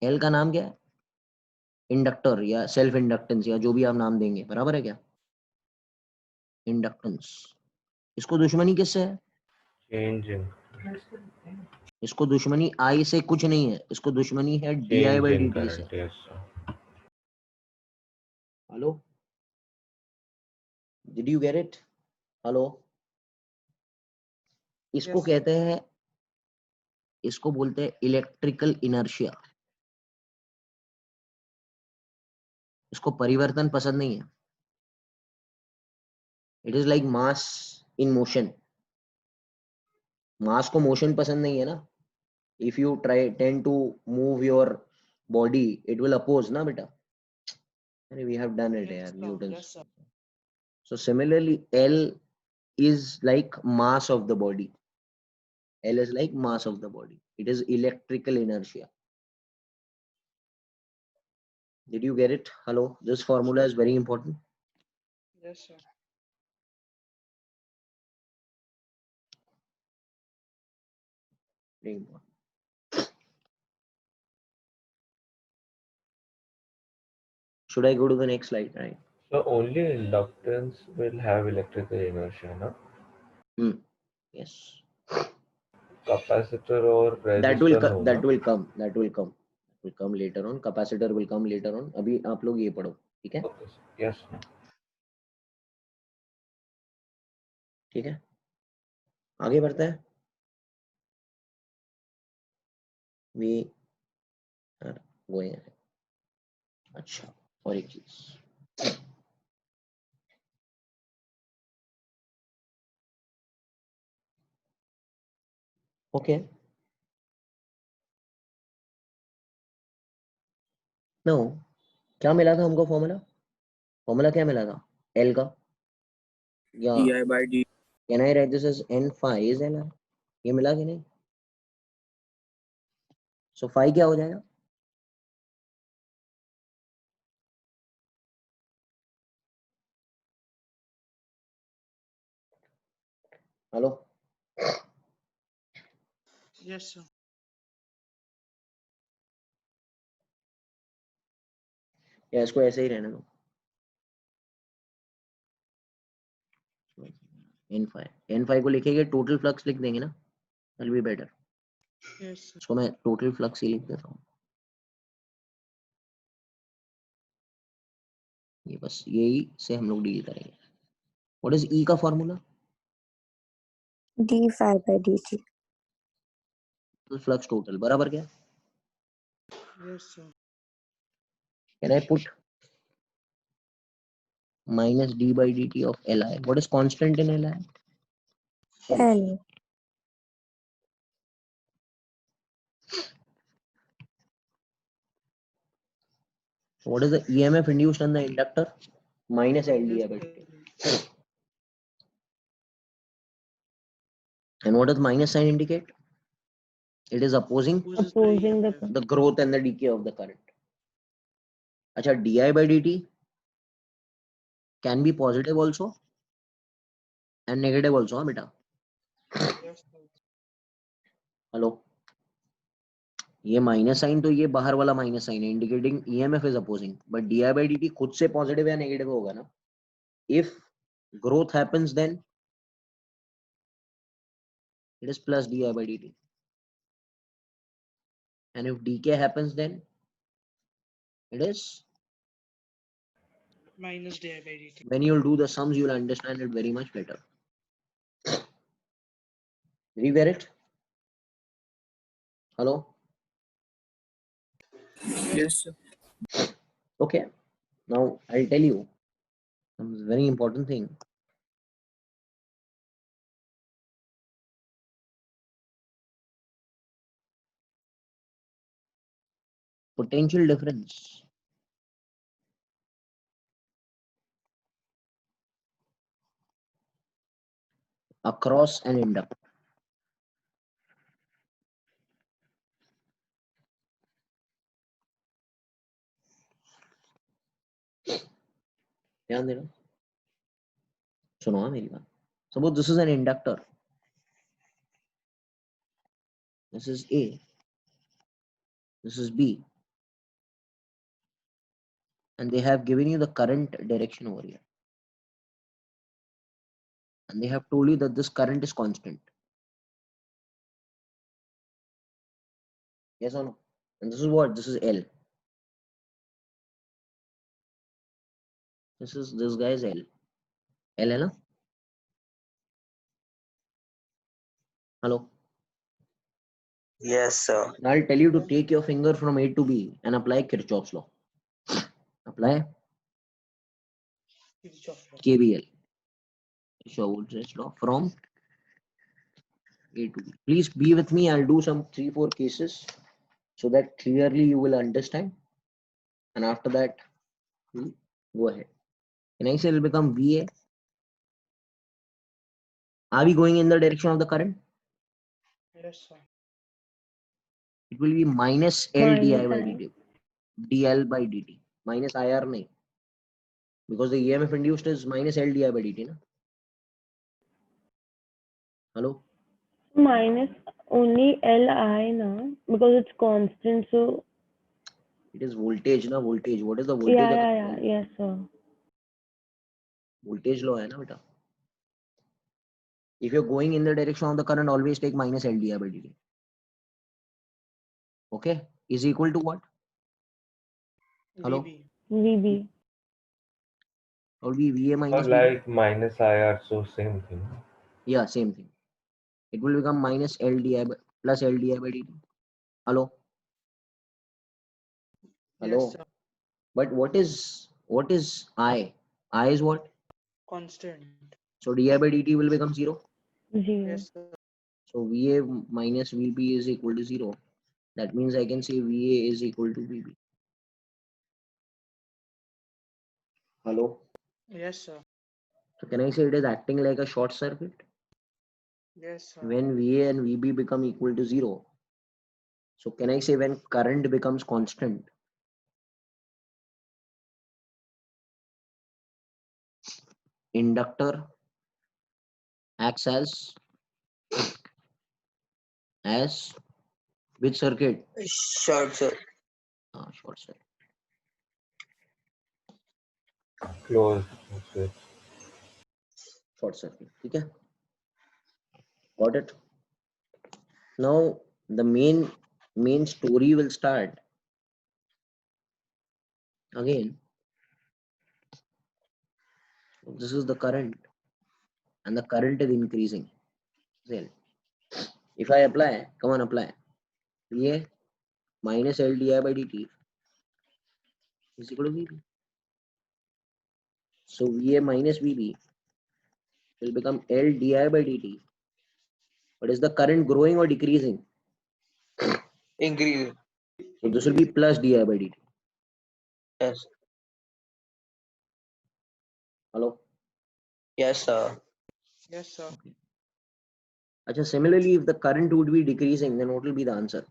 L का नाम क्या है? इंडक्टर या सेल्फ इंडक्टेंस या जो भी आप नाम देंगे, बराबर है क्या? इंडक्टेंस. इसको दुश्मनी किससे है? Changing. इसको दुश्मनी I से कुछ नहीं है, इसको दुश्मनी है di Change by in dt से। current, yes, sir. Hello, did you get it? Hello, इसको Yes. कहते हैं, इसको बोलते हैं इलेक्ट्रिकल इनर्शिया। इसको परिवर्तन पसंद नहीं है। It is like mass in motion. Mass को मोशन पसंद नहीं है ना। If you try tend to move your body, it will oppose ना बेटा। अरे वी हैव डन इट यार, Newton's. So similarly L is like mass of the body. L is like mass of the body. It is electrical inertia. Did you get it? Hello, this formula is very important. Yes, sir. Very important. Should I go to the next slide? Right. So only inductance will have electrical inertia, no? Yes. Capacitor or That will resistor no, that no? will come. That will come. Will come later on. Capacitor will come later on. अभी आप लोग ये पढ़ो, ठीक है? Okay, sir. Yes, sir. ठीक है, आगे बढ़ते हैं। We are going ahead. अच्छा, और एक चीज, ओके। नो, क्या मिला था हमको फॉर्मूला? फॉर्मूला क्या मिला था? L का, या di by dt. Can I write this as N phi is L? ये मिला कि नहीं? सो phi क्या हो जाएगा? Hello, Yes, sir. या इसको ऐसे ही रहने दो, N5 को लिखेंगे, टोटल फ्लक्स लिख देंगे ना, will be better. Yes, sir. इसको मैं टोटल फ्लक्स ही लिख देता हूँ। ये बस यही से हम लोग डील करेंगे। व्हाट इज E का formula? d phi by dt. Flux total बराबर क्या? Yes, sir. Can I put minus d by dt of Li? What is constant in Li? L. So what is the EMF induced on the inductor? Minus L di by dt. And what does minus sign indicate? It is opposing Opposing the the growth and the decay of the current. अच्छा, di by dt can be positive also and negative also, हाँ बेटा। Yes, sir. Hello, ये minus sign तो ये बाहर वाला minus sign है, indicating EMF is opposing, but d I by D t खुद से पॉजिटिव या नेगेटिव होगा ना। If growth happens then it is plus d I by D t, and if decay happens then it is, Minus di by dt. when you'll do the sums you'll understand it very much better. Did you get it? Hello? Yes, sir. Okay, now I'll tell you some very important thing. Potential difference across an inductor. ध्यान देना, सुनो हाँ मेरी बात। Suppose this is an inductor, this is A, this is B, and they have given you the current direction over here, and they have told you that this current is constant. Yes or no? And this is what? This is L. This guy is L. L है ना? Hello. Yes, sir. Now I'll tell you to take your finger from A to B and apply Kirchhoff's law. Apply KVL. Kirchhoff voltage law from A to B. Please be with me. I'll do some 3-4 cases so that clearly you will understand. And after that, we'll go ahead. Can I say it will become VA? Are we going in the direction of the current? Yes, sir. It will be minus L di Minus by I. dt. dl by dt. Minus IR nahi. Because the EMF induced is minus L di by dt. Na? Hello? Minus only Li now because it's constant. So It is voltage, na voltage. What is the voltage? yeah. Yes, sir. Voltage law hai na beta. If you're going in the direction of the current, always take minus L di by dt. Okay? Is equal to what? Hello? VB. VB. Or be VA Or minus VB? like minus IR, so same thing. Yeah, same thing. It will become minus L di by plus L di by dt. Hello? Hello? Yes, sir. But what is I? I is what? Constant. So di by dt will become 0. 0. Yes, sir. So VA minus VB is equal to 0. That means I can say VA is equal to VB. Hello? Yes, sir. So can I say it is acting like a short circuit? Yes, sir. When VA and VB become equal to 0. So can I say when current becomes constant? Inductor acts as which circuit? Short, sir. Short circuit. Close switch. Short circuit. Okay. Got it. Now the main story will start again. This is the current, and the current is increasing. Then if I apply, come on, apply VA minus L di by dt is equal to VB. So VA minus VB will become L di by dt. But is the current growing or decreasing? Increase. So this will be plus di by dt. Yes. Hello? Yes, sir. Yes, sir. Achha, similarly, if the current would be decreasing, then what will be the answer?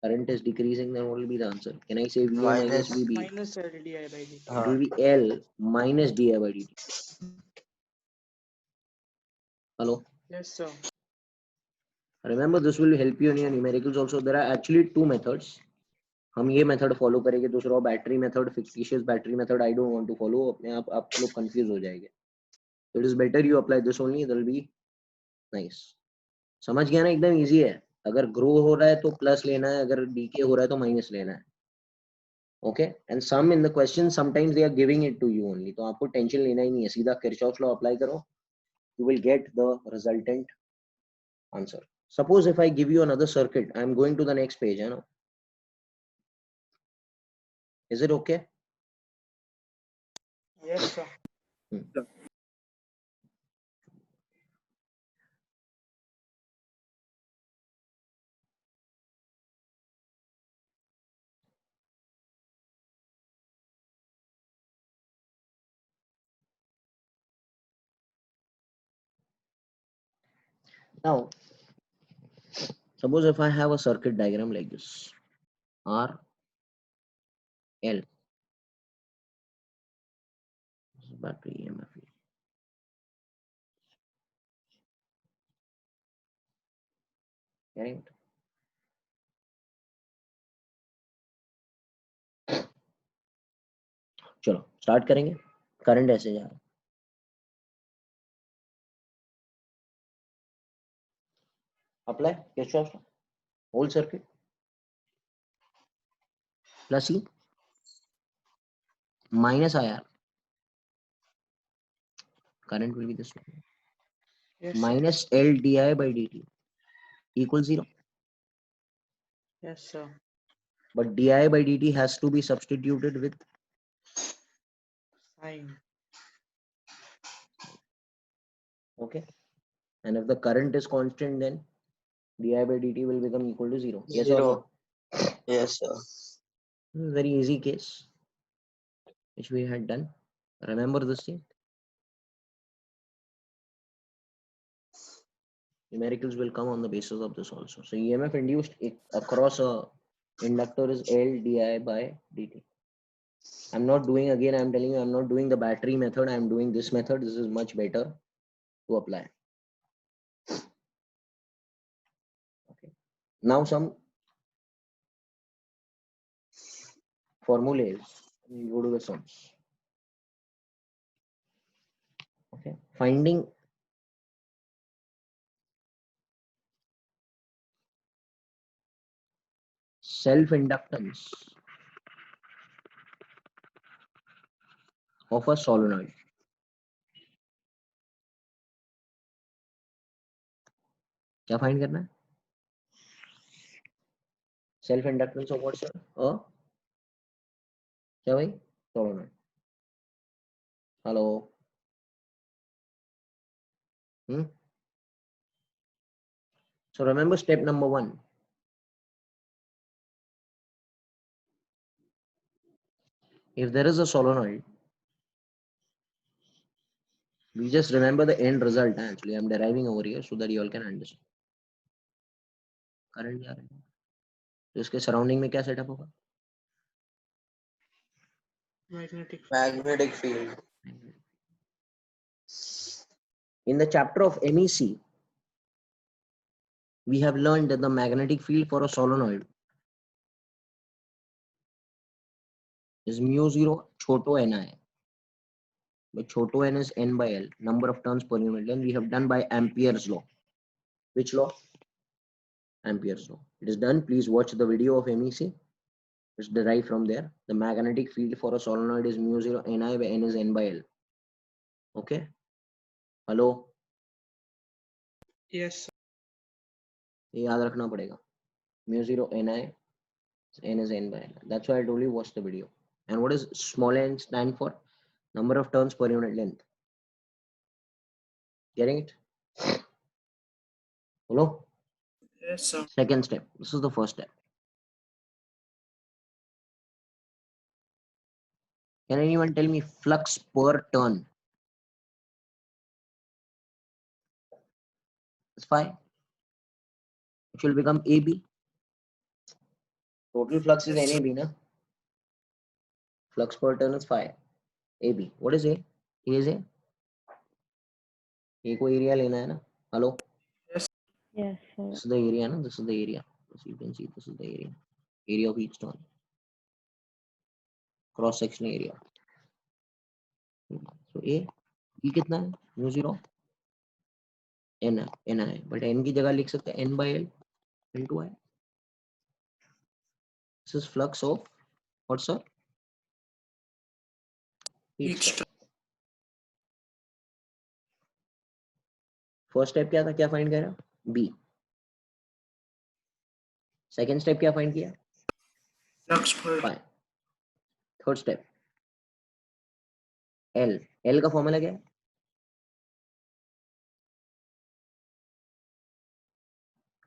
Current is decreasing, then what will be the answer? Can I say VA minus Minus. VB? Minus LDI by dt. It will be L minus di by dt. Hello? Yes, sir. Remember, this will help you in your numericals also. There are actually two methods. हम ये method follow करेंगे, दूसरा battery method, fictitious battery method I don't want to follow. अपने आप लोग confuse हो जाएंगे. It is better you apply this only, it will be nice. समझ गया ना? एकदम इजी है. अगर ग्रो हो रहा है तो प्लस लेना है, अगर डीके हो रहा है तो माइनस लेना है. Okay. And some in the question sometimes they are giving it to you only, तो आपको टेंशन लेना ही नहीं है. सीधा किरचॉफ लॉ अप्लाई करो, you will get the resultant answer. Suppose if I give you another circuit, I am going to the next page, you know. Is it okay? Yes, sir. Now, suppose if I have a circuit diagram like this, R, L, this is battery EMF. Right? चलो start करेंगे. Current ऐसे जा रहा है. Apply Kirchhoff law. whole circuit plus E minus IR. Current will be this one. Yes. Minus L di by dt equals 0. Yes, sir. But di by dt has to be substituted with Sign. okay. And if the current is constant, then di by dt will become equal to 0. Yes or no? Yes, sir. This is a very easy case which we had done. Remember this thing. Numericals will come on the basis of this also. So EMF induced across a inductor is L di by dt. I'm not doing, again I'm telling you, I'm not doing the battery method. I'm doing this method. This is much better to apply. Okay. Now some formulas. We go to the sums. Okay. Finding self-inductance of a solenoid. क्या find करना है? Self inductance of what sir? क्या भाई? solenoid. Hello. So remember step number 1. If there is a solenoid, we just remember the end result. Actually, I'm deriving over here so that you all can understand. Current जा रहा है. तो इसके surrounding में क्या setup होगा? Magnetic field. In the chapter of MEC, we have learned that the magnetic field for a solenoid is mu 0 choto ni. But choto n is n by L, number of turns per unit length. We have done by Ampere's law. Which law? Ampere's law. It is done. Please watch the video of MEC. It's derived from there. The magnetic field for a solenoid is mu 0 ni by n is n by L. Okay. Hello. Yes, sir. ये याद रखना पड़ेगा. Mu 0 ni, n is n by L. That's why I told you watch the video. And what does small n stand for? Number of turns per unit length. Getting it? Hello? Yes, sir. Second step. This is the first step. Can anyone tell me flux per turn? It's 5. It will become AB. Total flux is Yes, sir. NAB, na? Flux per turn is 5. AB. What is A? A is A. A को area लेना है ना? Hello? Yes, sir. This is the area, na? This is the area. So you can see this is the area. Area of each turn. Cross section area. So A. E कितना है? Mu 0. N है. But N की जगह लिख सकते हैं N by L into I. This is flux of what, sir? Each turn. First step क्या था? क्या फाइंड करा? बी. सेकंड स्टेप क्या फाइंड किया? Flux per. Five. Third step L. L का फॉर्मूला क्या है?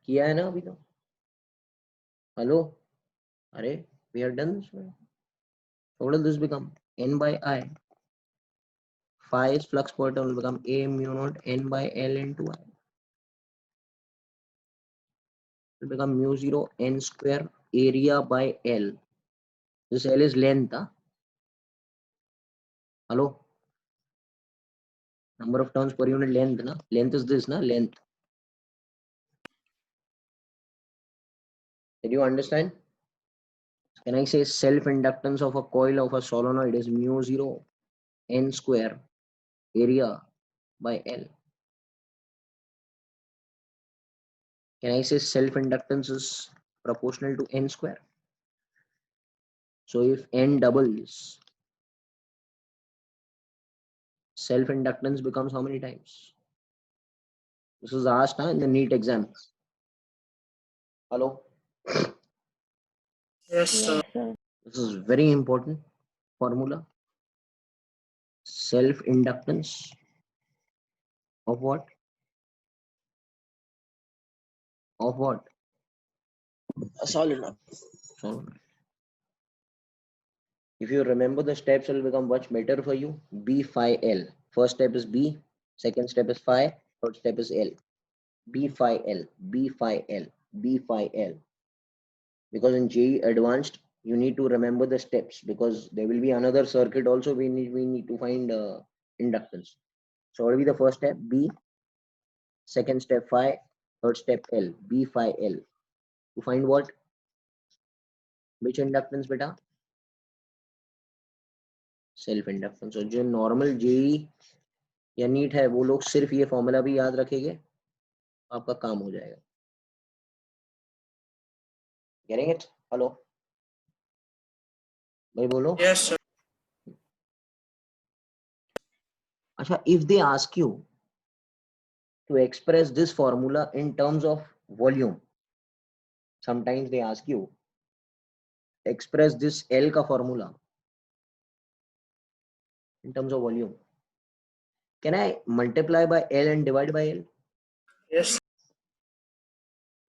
किया है ना अभी तो. हेलो. अरे we have done this one. So what will this become? N by I. Phi is flux per turn will become A mu naught N by L into I. It will become mu 0 N square area by L. This L is length. Huh? Hello. Number of turns per unit length. Na? Length is this, na? Length. Did you understand? Can I say self-inductance of a coil of a solenoid is mu 0 N square area by L. Can I say self-inductance is proportional to n square? So if n doubles, self-inductance becomes how many times? This is asked in the NEET exam. Hello? Yes, sir. Yes, sir. This is very important formula. Self-inductance of what? Of what? A solenoid. Solenoid. If you remember, the steps will become much better for you. B phi L. First step is B, second step is phi, third step is L. B phi L, B phi L, B phi L. Because in JEE advanced, you need to remember the steps because there will be another circuit also. We need to find inductance. So what will be the first step? B, second step phi, third step L. B phi L. To find what? Which inductance beta? Self inductance. और जो normal JEE या NEET है वो लोग सिर्फ ये formula भी याद रखेंगे, आपका काम हो जाएगा। Getting it? हेलो भाई बोलो। Yes, sir. अच्छा, if they ask you to express this formula in terms of volume, sometimes they ask you express this L का formula in terms of volume. Can I multiply by L and divide by L? Yes.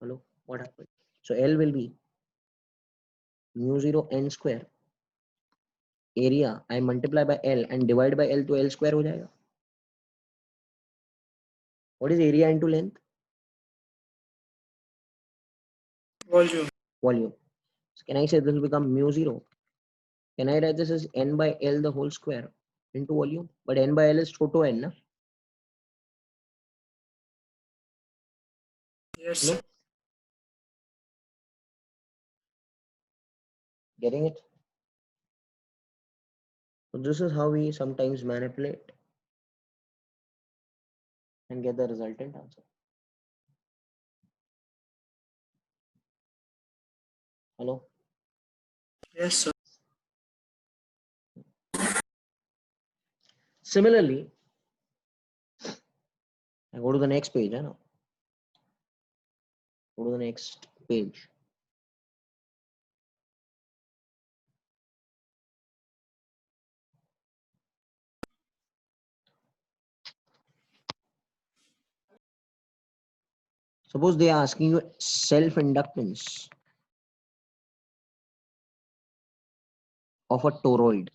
Hello, what happened? So L will be mu 0 n square. Area I multiply by L and divide by L, तो L square हो जाएगा. What is area into length? Volume. Volume. So can I say this will become mu 0? Can I write this as n by L the whole square into volume? But n by L is छोटो n ना? Yes, No? sir. Getting it? So this is how we sometimes manipulate and get the resultant answer. Hello? Yes, sir. Similarly, I go to the next page. Go to the next page. Suppose they are asking you self-inductance of a toroid.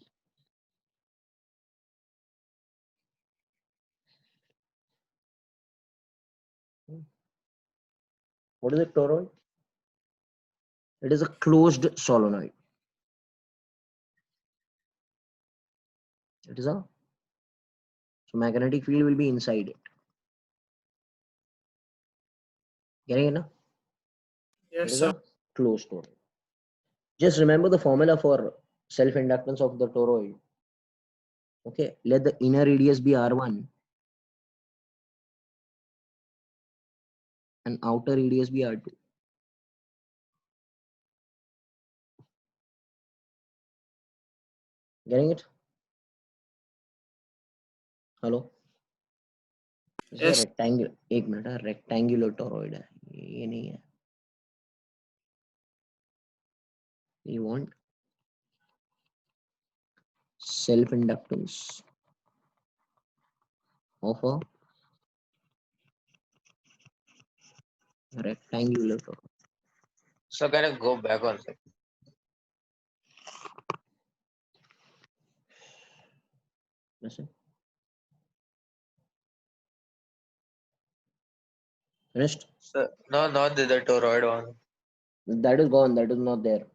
What is a toroid? It is a closed solenoid. It is a, so magnetic field will be inside it. Getting it now? It Yes, is sir. a closed toroid. Just remember the formula for self-inductance of the toroid. Okay, let the inner radius be R1 and outer radius be R2. Getting it? Hello? This is Yes. a rectangular. एक minute, rectangular toroid है. ये नहीं है. You want self-inductance of a rectangular toroid. So can I go back on it? Listen. Finished? So, no, not the toroid one. That is gone. That is not there.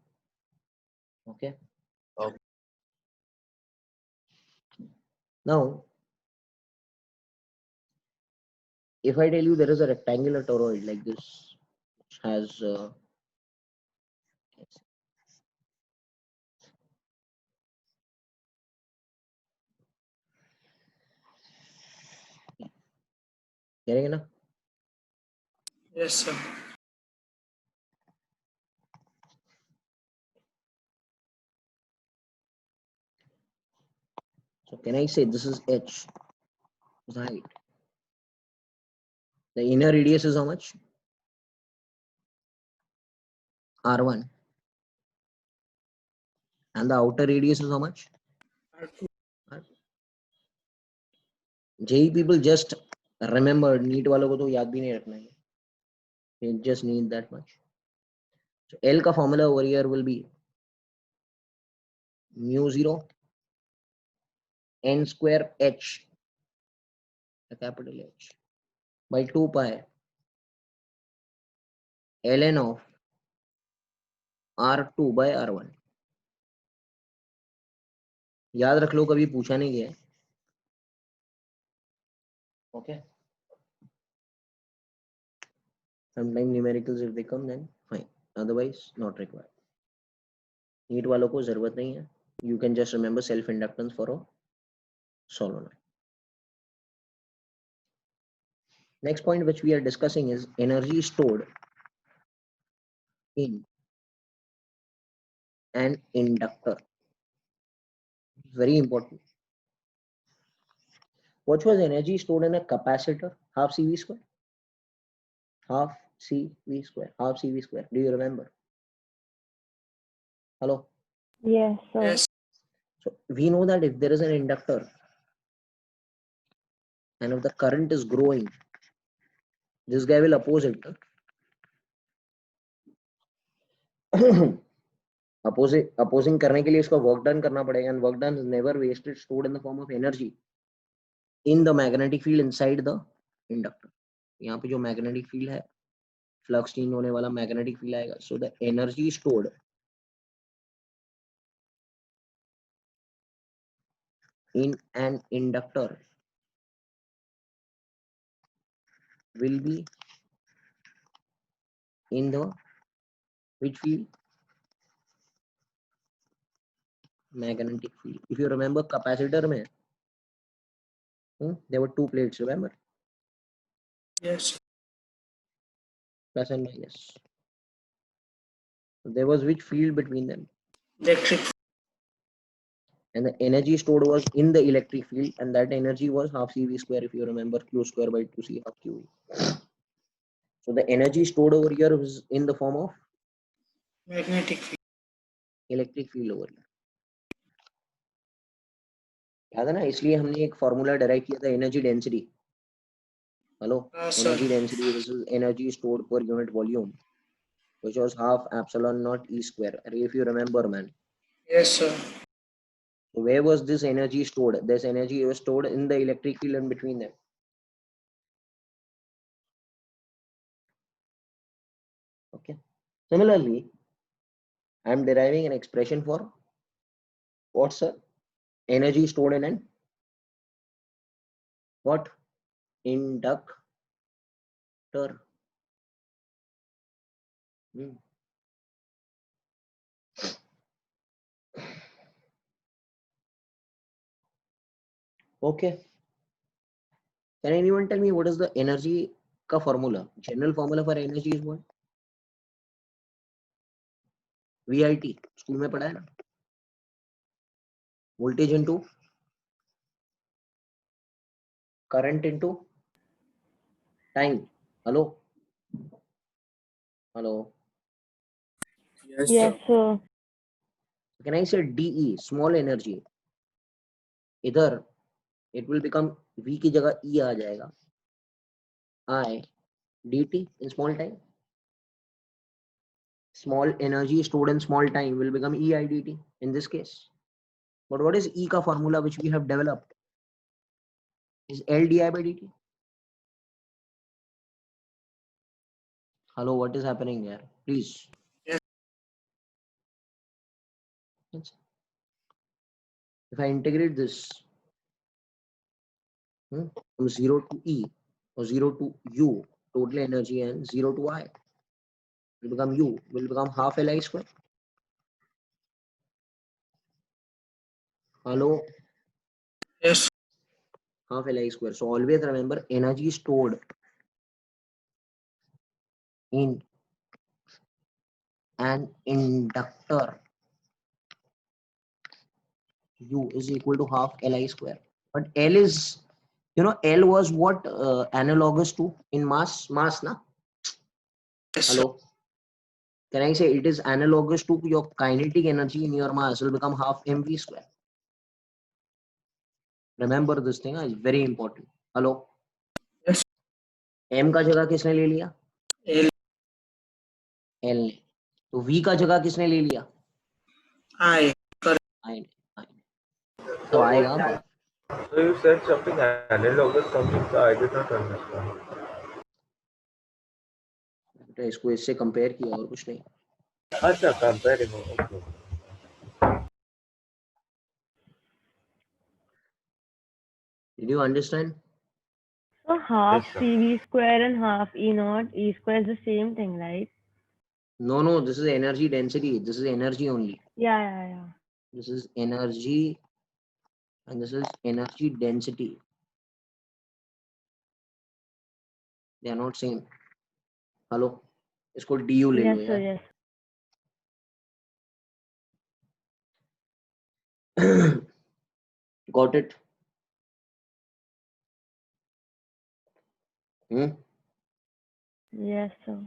Okay. Okay. Now, if I tell you there is a rectangular toroid like this, which has getting enough? Yes, sir. So can I say this is H? Right. The inner radius is how much? R1. And the outer radius is how much? R2. JEE people just remember, NEET वालों को तो याद भी नहीं रखना है. You just need that much. So L का formula over here will be mu 0 n square H, a capital H, by 2 pi ln of R2 by R1. याद रख लो, कभी पूछा नहीं गया. Okay. Sometimes numericals if they come then fine. Otherwise not required. NEET वालों को जरूरत नहीं है. You can just remember self inductance for a solenoid. Next point which we are discussing is energy stored in an inductor. Very important. What was energy stored in a capacitor? Half CV square. Half CV square. Half CV square. Do you remember? Hello. Yes, sir. Yes. So we know that if there is an inductor and if the current is growing, this guy will oppose it. Opposing करने के लिए इसको work done करना पड़ेगा, and work done is never wasted, stored in the form of energy in the magnetic field inside the inductor. यहाँ पे जो magnetic field है, flux change होने वाला magnetic field आएगा. So the energy stored in an inductor will be in the which field? Magnetic field. If you remember capacitor में, there were two plates, remember? Yes. Plus and minus. So there was which field between them? Electric. And the energy stored was in the electric field, and that energy was half CV square, if you remember, Q square by 2C half QE. So the energy stored over here was in the form of Magnetic field. Electric field over. याद है ना, इसलिए हमने एक formula derive किया था, energy density. Hello, energy density this is energy stored per unit volume which was half epsilon naught E square. If you remember, man. Yes, sir. So where was this energy stored? This energy was stored in the electric field in between them. Okay. Similarly, I am deriving an expression for what, sir? Energy stored in an what? Inductor. Okay. Can anyone tell me what is the energy का formula? General formula for energy is what? VIT. School में पढ़ा है ना? Voltage into current into time. Hello? Hello? Yes, Yes, sir. sir. Can I say DE, small energy? इधर it will become V की जगह E आ जाएगा. I dt in small time. Small energy stored in small time will become EI dt in this case. But what is E ka formula which we have developed? Is L di by dt. Hello, what is happening here? Please. Yes. If I integrate this from 0 to E or 0 to U, total energy, and 0 to I will become U, will become half Li square. Hello? Yes. Half Li square. So always remember energy stored in an inductor U is equal to half Li square. But L is, L was what analogous to in mass na? Yes, sir. Hello. Can I say it is analogous to your kinetic energy in your mass will become half mv square. Remember this thing, is very important. Hello. Yes. M का जगह किसने ले लिया? L. L ने. तो V का जगह किसने ले लिया? I. I ने. तो आएगा बात. So you said something analogous something, so I did not understand. तो इसको इससे कंपेयर किया और कुछ नहीं. अच्छा, comparing. Okay. Did you understand? So half Yes, sir. CV square and half E naught, E square is the same thing, right? No, this is energy density. This is energy only. Yeah. This is energy and this is energy density. They are not same. Hello. इसको du ले लो Yes, sir, यार. yes. Got it? Yes, sir.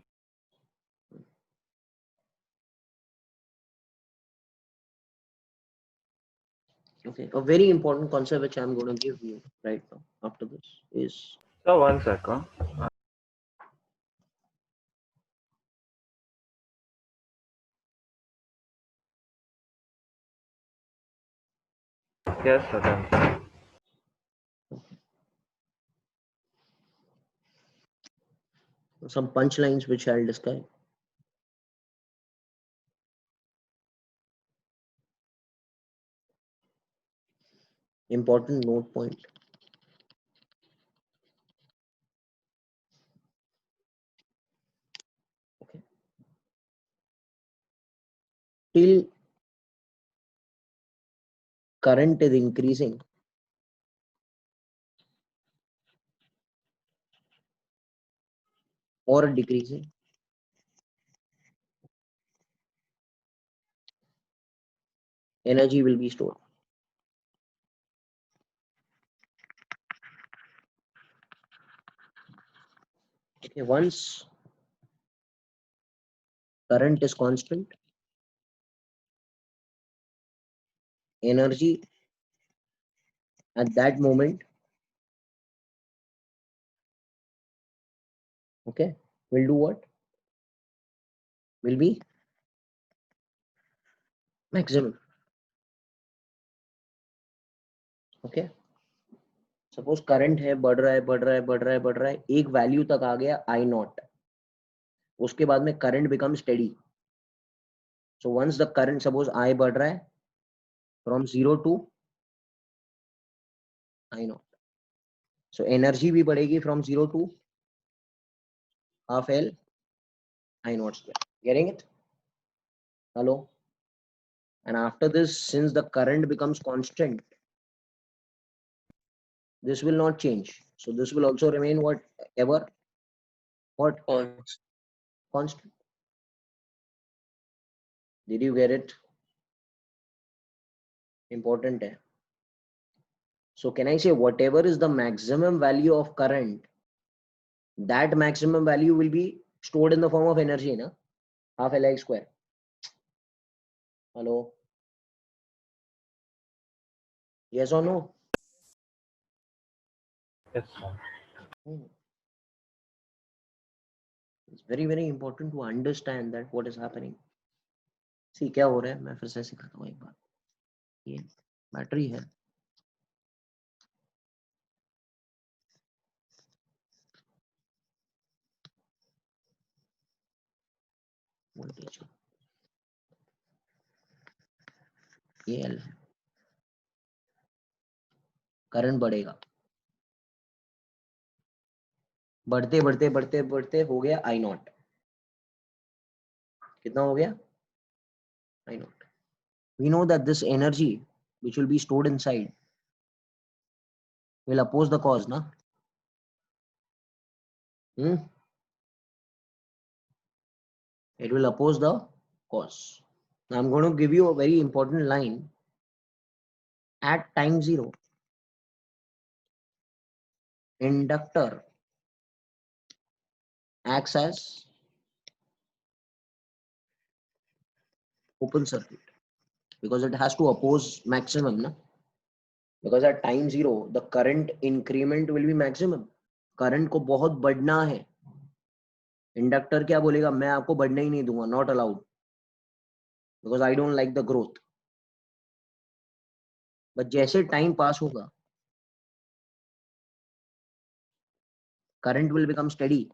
Okay. A very important concept which I'm going to give you right now after this is So 1 second. Yes, sir. Done. some punchlines which I'll describe. Important note point. Okay. Till current is increasing, or decreasing, energy will be stored. Okay, once current is constant, energy at that moment, okay, will do what? Will be maximum. Okay. Suppose current है, बढ़ रहा है, एक value तक आ गया आई not, उसके बाद में current become steady. So once the current, suppose I बढ़ रहा है from 0 to I naught, so energy भी बढ़ेगी from 0 to half L I naught square. Getting it? Hello. And after this, since the current becomes constant, this will not change. So this will also remain whatever. What? Constant. Did you get it? Important. Hai. So can I say whatever is the maximum value of current, that maximum value will be stored in the form of energy, na? Half Li square. Hello. Yes or no? Yes, sir. It's very, very important to understand that what is happening. See, क्या हो रहा है? मैं फिर से सिखाता हूँ एक बार. ये बैटरी है. वोल्टेज ये एल है. करंट बढ़ेगा, बढ़ते बढ़ते बढ़ते बढ़ते हो गया आई नॉट. कितना हो गया? आई not. We know that this energy which will be stored inside will oppose the cause, na? It will oppose the cause. Now I'm going to give you a very important line. at time 0, inductor acts as open circuit because it has to oppose maximum, na? Because at time 0 the current increment will be maximum. Current को बहुत बढ़ना है, inductor क्या बोलेगा, मैं आपको बढ़ने ही नहीं दूंगा, not allowed, because I don't like the growth. But जैसे टाइम पास होगा करंट विल बिकम स्टडी,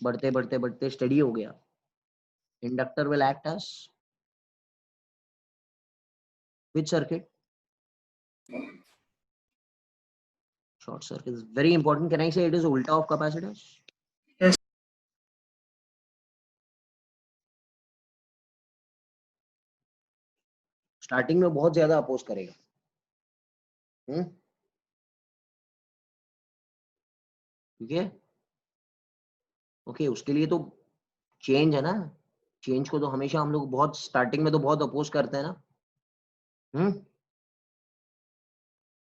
बढ़ते बढ़ते बढ़ते स्टडी हो गया. Inductor will act as which circuit? Short circuit is very important. Can I say it is ulta of capacitors? Yes. Starting में बहुत ज्यादा अपोज करेगा. ठीक है, ओके. उसके लिए तो चेंज है ना, चेंज को तो हमेशा हम लोग बहुत स्टार्टिंग में तो बहुत अपोज करते हैं ना.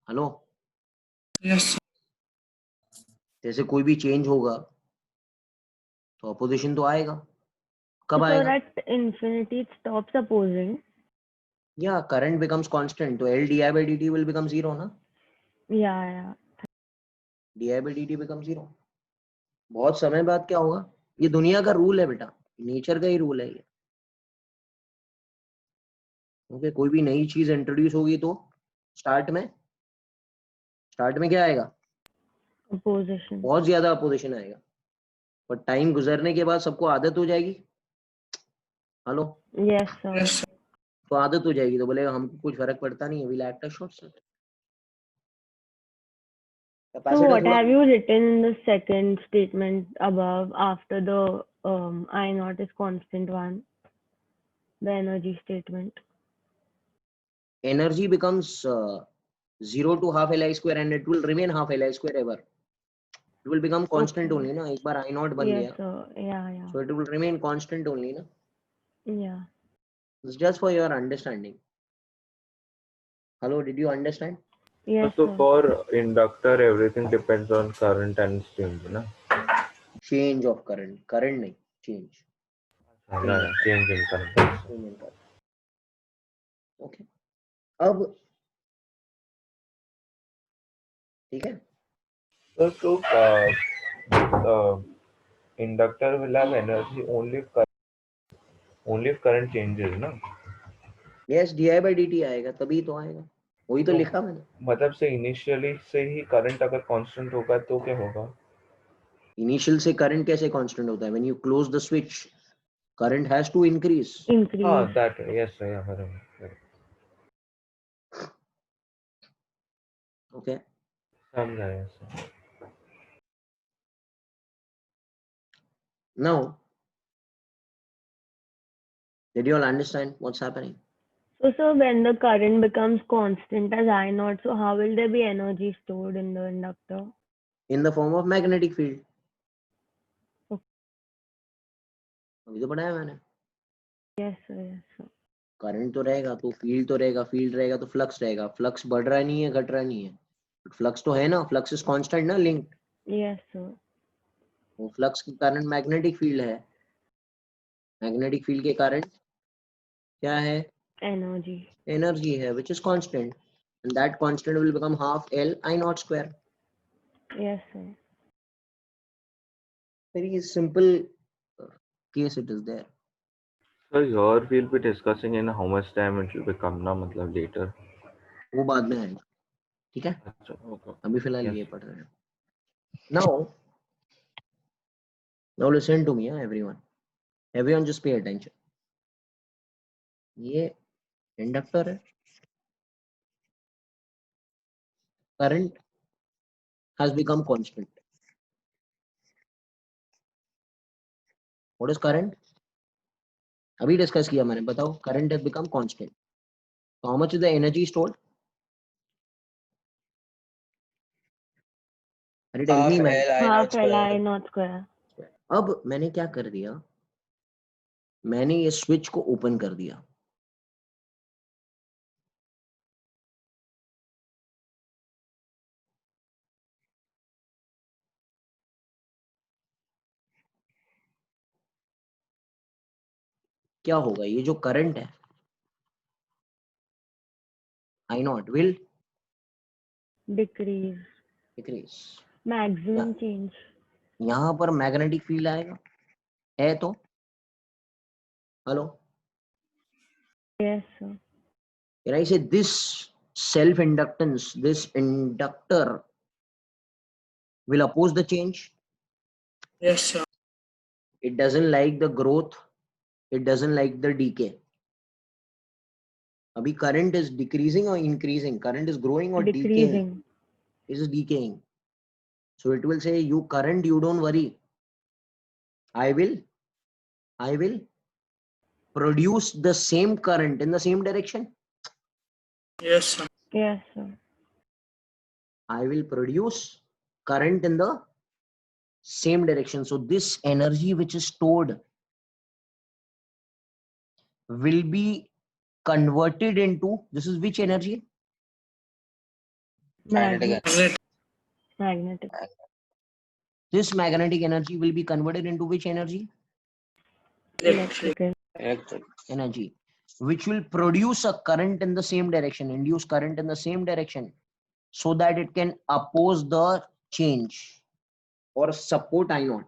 Hello, Yes. जैसे कोई भी चेंज होगा तो अपोजिशन तो आएगा. कब So आएगा? at infinity it stops opposing. या करंट बिकम्स कांस्टेंट, तो L di by dt will become 0 ना. Yeah. di by dt become 0. बहुत समय बाद क्या होगा, ये दुनिया का रूल है बेटा, नेचर का ही रूल है ये. ओके, कोई भी नई चीज इंट्रोड्यूस होगी तो स्टार्ट में क्या आएगा, Opposition. बहुत ज्यादा अपोजिशन आएगा. पर टाइम गुजरने के बाद सबको आदत हो जाएगी. Hello, Yes, sir. Yes, sir. तो आदत हो जाएगी तो बोलेगा हमको कुछ फर्क पड़ता नहीं है, will act as short circuit. So what have you written in the second statement above after the I naught is constant one, the energy statement? Energy becomes 0 to half Li square and it will remain half Li square ever. It will become constant Okay. only ना, एक बार I naught बन Yes, गया, sir. Yeah. so it will remain constant only ना. Yeah. It's just for your understanding. Hello, did you understand? Yes, So sir. for inductor, everything depends on current and change, na? Change of current नहीं, change. Yeah, change in current. Change in current. Okay. अब ठीक है. So inductor will have energy only if current changes, na? Yes, di by dt आएगा तभी तो आएगा, वही तो लिखा मैंने. मतलब से इनिशियली से ही करंट अगर कांस्टेंट होगा तो क्या होगा? इनिशियल से करंट कैसे कांस्टेंट होता है? When you close the switch current has to increase. Increase. हाँ, that yes, yeah, बराबर. ओके, समझा. Yes. now did you all understand what's happening? So when the current becomes constant as I naught, so how will there be energy stored in the inductor? In the form of magnetic field. Okay. अभी तो पढ़ाया मैंने. Yes, sir. Current तो रहेगा तो field तो रहेगा, field रहेगा तो फ्लक्स रहेगा. फ्लक्स बढ़ रहा नहीं है, घट रहा नहीं है, बट फ्लक्स तो है ना, फ्लक्स इज कांस्टेंट ना, लिंक्ड. Yes, sir. वो फ्लक्स के कारण मैग्नेटिक फील्ड है. मैग्नेटिक फील्ड के कारण क्या है? Energy. एनर्जी है, which is constant, and that constant will become half L I naught square. Yes, sir. Very simple case it is there. So here we'll be discussing in how much time it will become, ना मतलब later. वो बाद में आएगा, ठीक है. अच्छा, okay. अभी फिलहाल Yes. ये पढ़ रहे हैं. Now listen to me, everyone. Everyone just pay attention. ये इंडक्टर है. Current has become constant. What is current? अभी डिस्कस किया मैंने, बताओ. Current has become constant. So how much is the energy stored? अरे tell me man. Half Li naught square. अब मैंने क्या कर दिया, मैंने ये स्विच को ओपन कर दिया. क्या होगा? ये जो करंट है I naught will Decrease. decrease. Maximum change. यहाँ पर मैग्नेटिक फील्ड आएगा, है तो? Hello, Yes, sir. can I say this self inductance, this inductor will oppose the change? Yes, sir. It doesn't like the growth, it doesn't like the decay. Abhi current is decreasing or increasing? Current is growing or decaying? Decreasing. It is decaying. So it will say, you current, you don't worry. I will produce the same current in the same direction. Yes, sir. Yes, sir. I will produce current in the same direction. So this energy which is stored will be converted into, this is which energy? Magnetic Magnetic. Magnetic. Magnetic. This magnetic energy will be converted into which energy? Electrical. electric. Energy, which will produce a current in the same direction, induce current in the same direction, so that it can oppose the change or support I naught.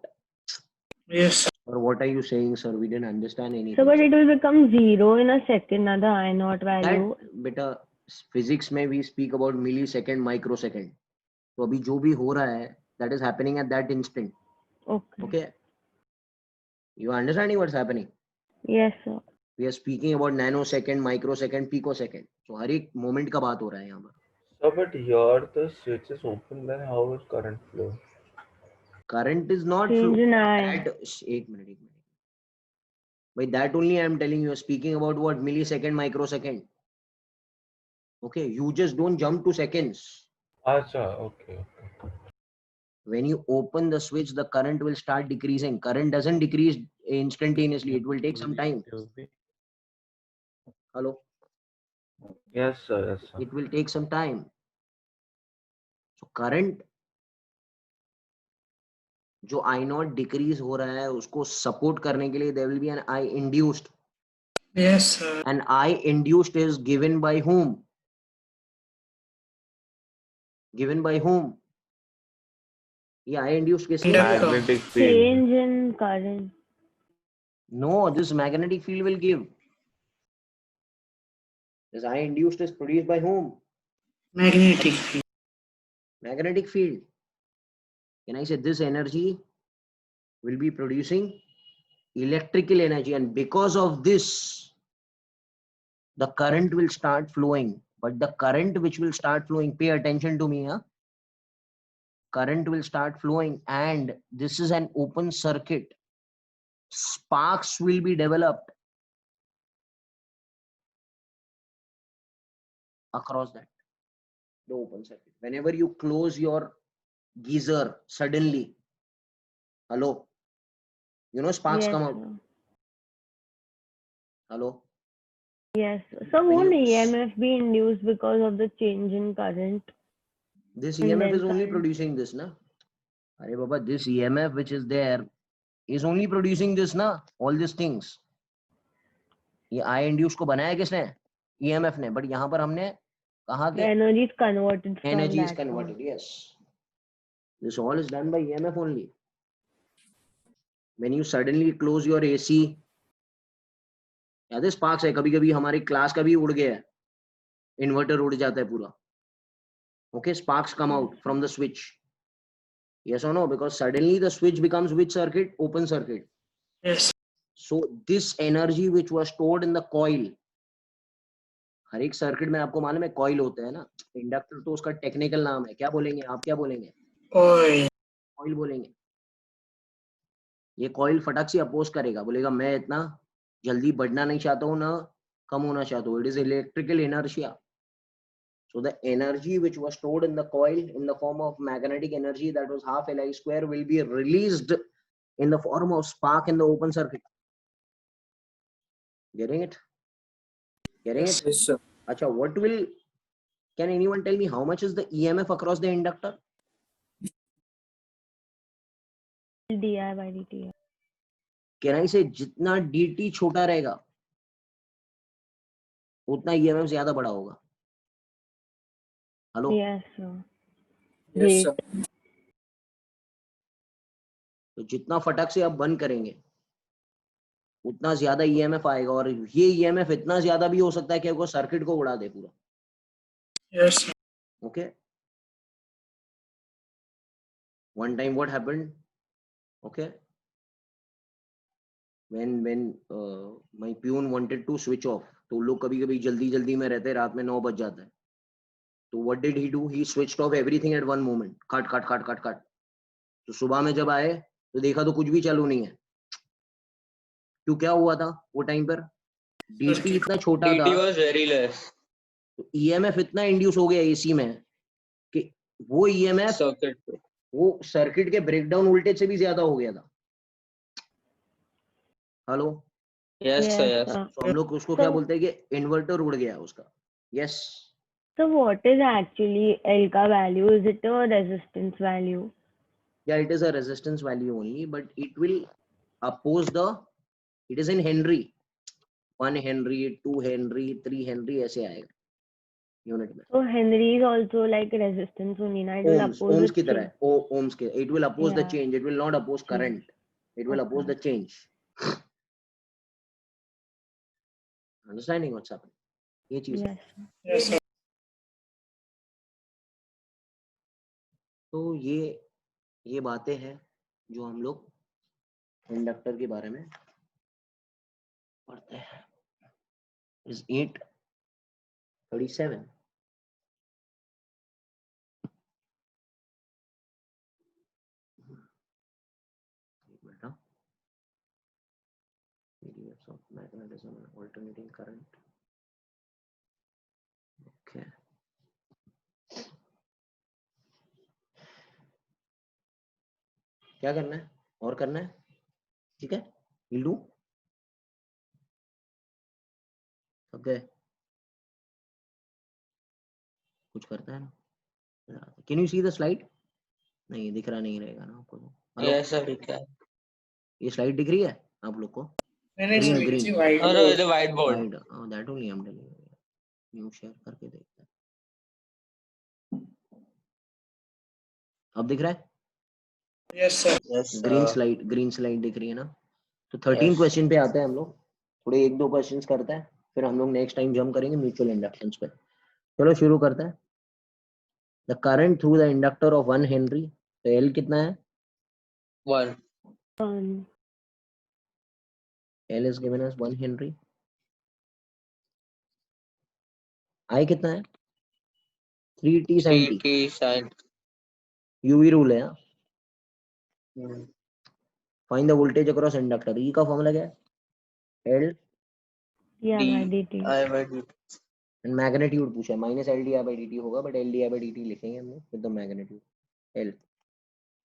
Yes, sir. Or what are you saying, sir? We didn't understand anything. So, but it will become 0 in a second, na, the I naught value. That beta physics में we speak about millisecond, microsecond. तो अभी जो भी हो रहा है, that is happening at that instant. Okay. Okay. You are understanding what's happening? Yes, sir. We are speaking about nanosecond, microsecond, picosecond. So हर एक moment का बात हो रहा है यहाँ पर. So, but here the switch is open, then how will current flow? Current is not Change flow. in I. That एक minute. By that only I am telling you, speaking about what? Millisecond, microsecond. Okay, you just don't jump to seconds. Acha, okay. When you open the switch, the current will start decreasing. Current doesn't decrease instantaneously. It will take some time. Hello? Yes, sir. Yes, sir. It will take some time. So current जो I naught decrease हो रहा है उसको support करने के लिए there will be an I induced. Yes, sir. And I induced is given by whom? Given by whom? Yeah, I induced किसने दिया? Magnetic field. Change in current. No, this magnetic field will give. This I induced is produced by whom? Magnetic field. Magnetic field. Can I say this energy will be producing electrical energy, and because of this, the current will start flowing. But the current which will start flowing, pay attention to me, huh? Current will start flowing, and this is an open circuit. Sparks will be developed across that, the open circuit. Whenever you close your geyser suddenly, hello, you know sparks Yes, come out. sir. Hello. Yes. So, When won't you- EMF be induced because of the change in current? This And EMF then is only current. producing this, na? Arey Baba, this EMF which is there is only producing this, na? All these things. ये I induce को बनाया किसने? EMF ने. But यहाँ पर हमने कहा The कि energy is converted from energy is that converted. one. Yes. This all is done by EMF only. When you suddenly close your AC, याद है sparks है, कभी-कभी हमारी क्लास का भी उड़ गया है. Inverter उड़ जाता है पूरा. Okay, sparks come out from the switch. Yes or no? Because suddenly the switch becomes which circuit? Open circuit. Yes. So this energy which was stored in the coil, हर एक सर्किट में आपको मालूम है coil होता है ना. Inductor तो उसका टेक्निकल नाम है. क्या बोलेंगे आप? क्या बोलेंगे? Oil. कॉइल बोलेंगे. ये कॉइल फटाक से अपोज करेगा, बोलेगा मैं इतना जल्दी बढ़ना नहीं चाहता हूँ ना कम होना चाहता हूँ. It is electrical inertia. So the energy which was stored in the coil in the form of magnetic energy, that was half Li square, will be released in the form of spark in the open circuit. Getting it? Getting it? Yes, sir. Acha, what will, can anyone tell me how much is the EMF across the inductor? Di by dt. Can I say जितना dt छोटा रहेगा उतना EMF ज्यादा बड़ा होगा। Hello, Yes, sir. Yes, Great. sir. तो जितना फटक से आप बंद करेंगे उतना ज्यादा ईएमएफ आएगा, और ये ईएमएफ इतना ज्यादा भी हो सकता है कि वो सर्किट को उड़ा दे पूरा। Yes, sir. Okay, one time what happened, okay, when my pune wanted to switch off, तो लोग कभी कभी जल्दी जल्दी में रहते हैं, रात में 9 बज जाता है, तो what did he do, he switched off everything at one moment, cut cut cut cut cut. तो सुबह में जब आए तो देखा तो कुछ भी चालू नहीं है। क्यों, क्या हुआ था वो टाइम पर? डीटी इतना छोटा था, DT was very less. तो ईएमएफ इतना इंड्यूस हो गया एसी में कि वो ईएमएफ Circuit. वो सर्किट के ब्रेकडाउन वोल्टेज से भी ज्यादा हो गया था। Hello, Yes, sir. Yes, Yes. sir. तो हम लोग उसको तो- क्या बोलते हैं कि इन्वर्टर उड़ गया उसका। Yes, So what is actually L का value? Is it a resistance value? yeah, it is a resistance value only, but it will oppose the, it is in Henry, 1 Henry, 2 Henry, 3 Henry ऐसे आएगा unit में। So Henry is also like resistance only, ना? It will Ohms, oppose ohms the की तरह change. है, ohms के, it will oppose the Yeah. change, it will not oppose current, it will oppose Okay. the change। Understanding what's happening, ये चीज है। Yes, sir. Yes, sir. तो ये बातें हैं जो हम लोग इंडक्टर के बारे में पढ़ते हैं। इज 8:37। बेटा, periods of magnetism and alternating current। Okay, क्या करना है और करना है, ठीक है, विल डू। ओके, कुछ करता है ना? Can you see the slide? नहीं दिख रहा, नहीं रहेगा ना आपको तो। Hello, Yes, sir. We can. ये स्लाइड दिख रही है आप लोग को? नहीं Green, सर, green. ये white Oh no, board. the whiteboard. Wide, that only I am telling you. New share करके देखते हैं, अब दिख रहा है? Yes, sir. Yes, green sir. Slide, green slide दिख रही है ना? तो 13 Yes. क्वेश्चन पे आते हैं हम लोग, थोड़े 1-2 क्वेश्चंस करते हैं, फिर हम लोग नेक्स्ट टाइम जंप करेंगे म्यूचुअल इंडक्टेंस पे। चलो शुरू करते हैं। The current through the inductor of 1 henry, तो एल कितना है? 1. L is given as 1 henry. I कितना है? 3t sin t। 3T sin. UV rule है। Hmm. Find the voltage across inductor, E का फॉर्मूला क्या है? L Yeah, by D dt. I by dt. And magnitude पूछा है, minus L D I by D T होगा, but L D I by D T लिखेंगे हम लोग with the magnitude L.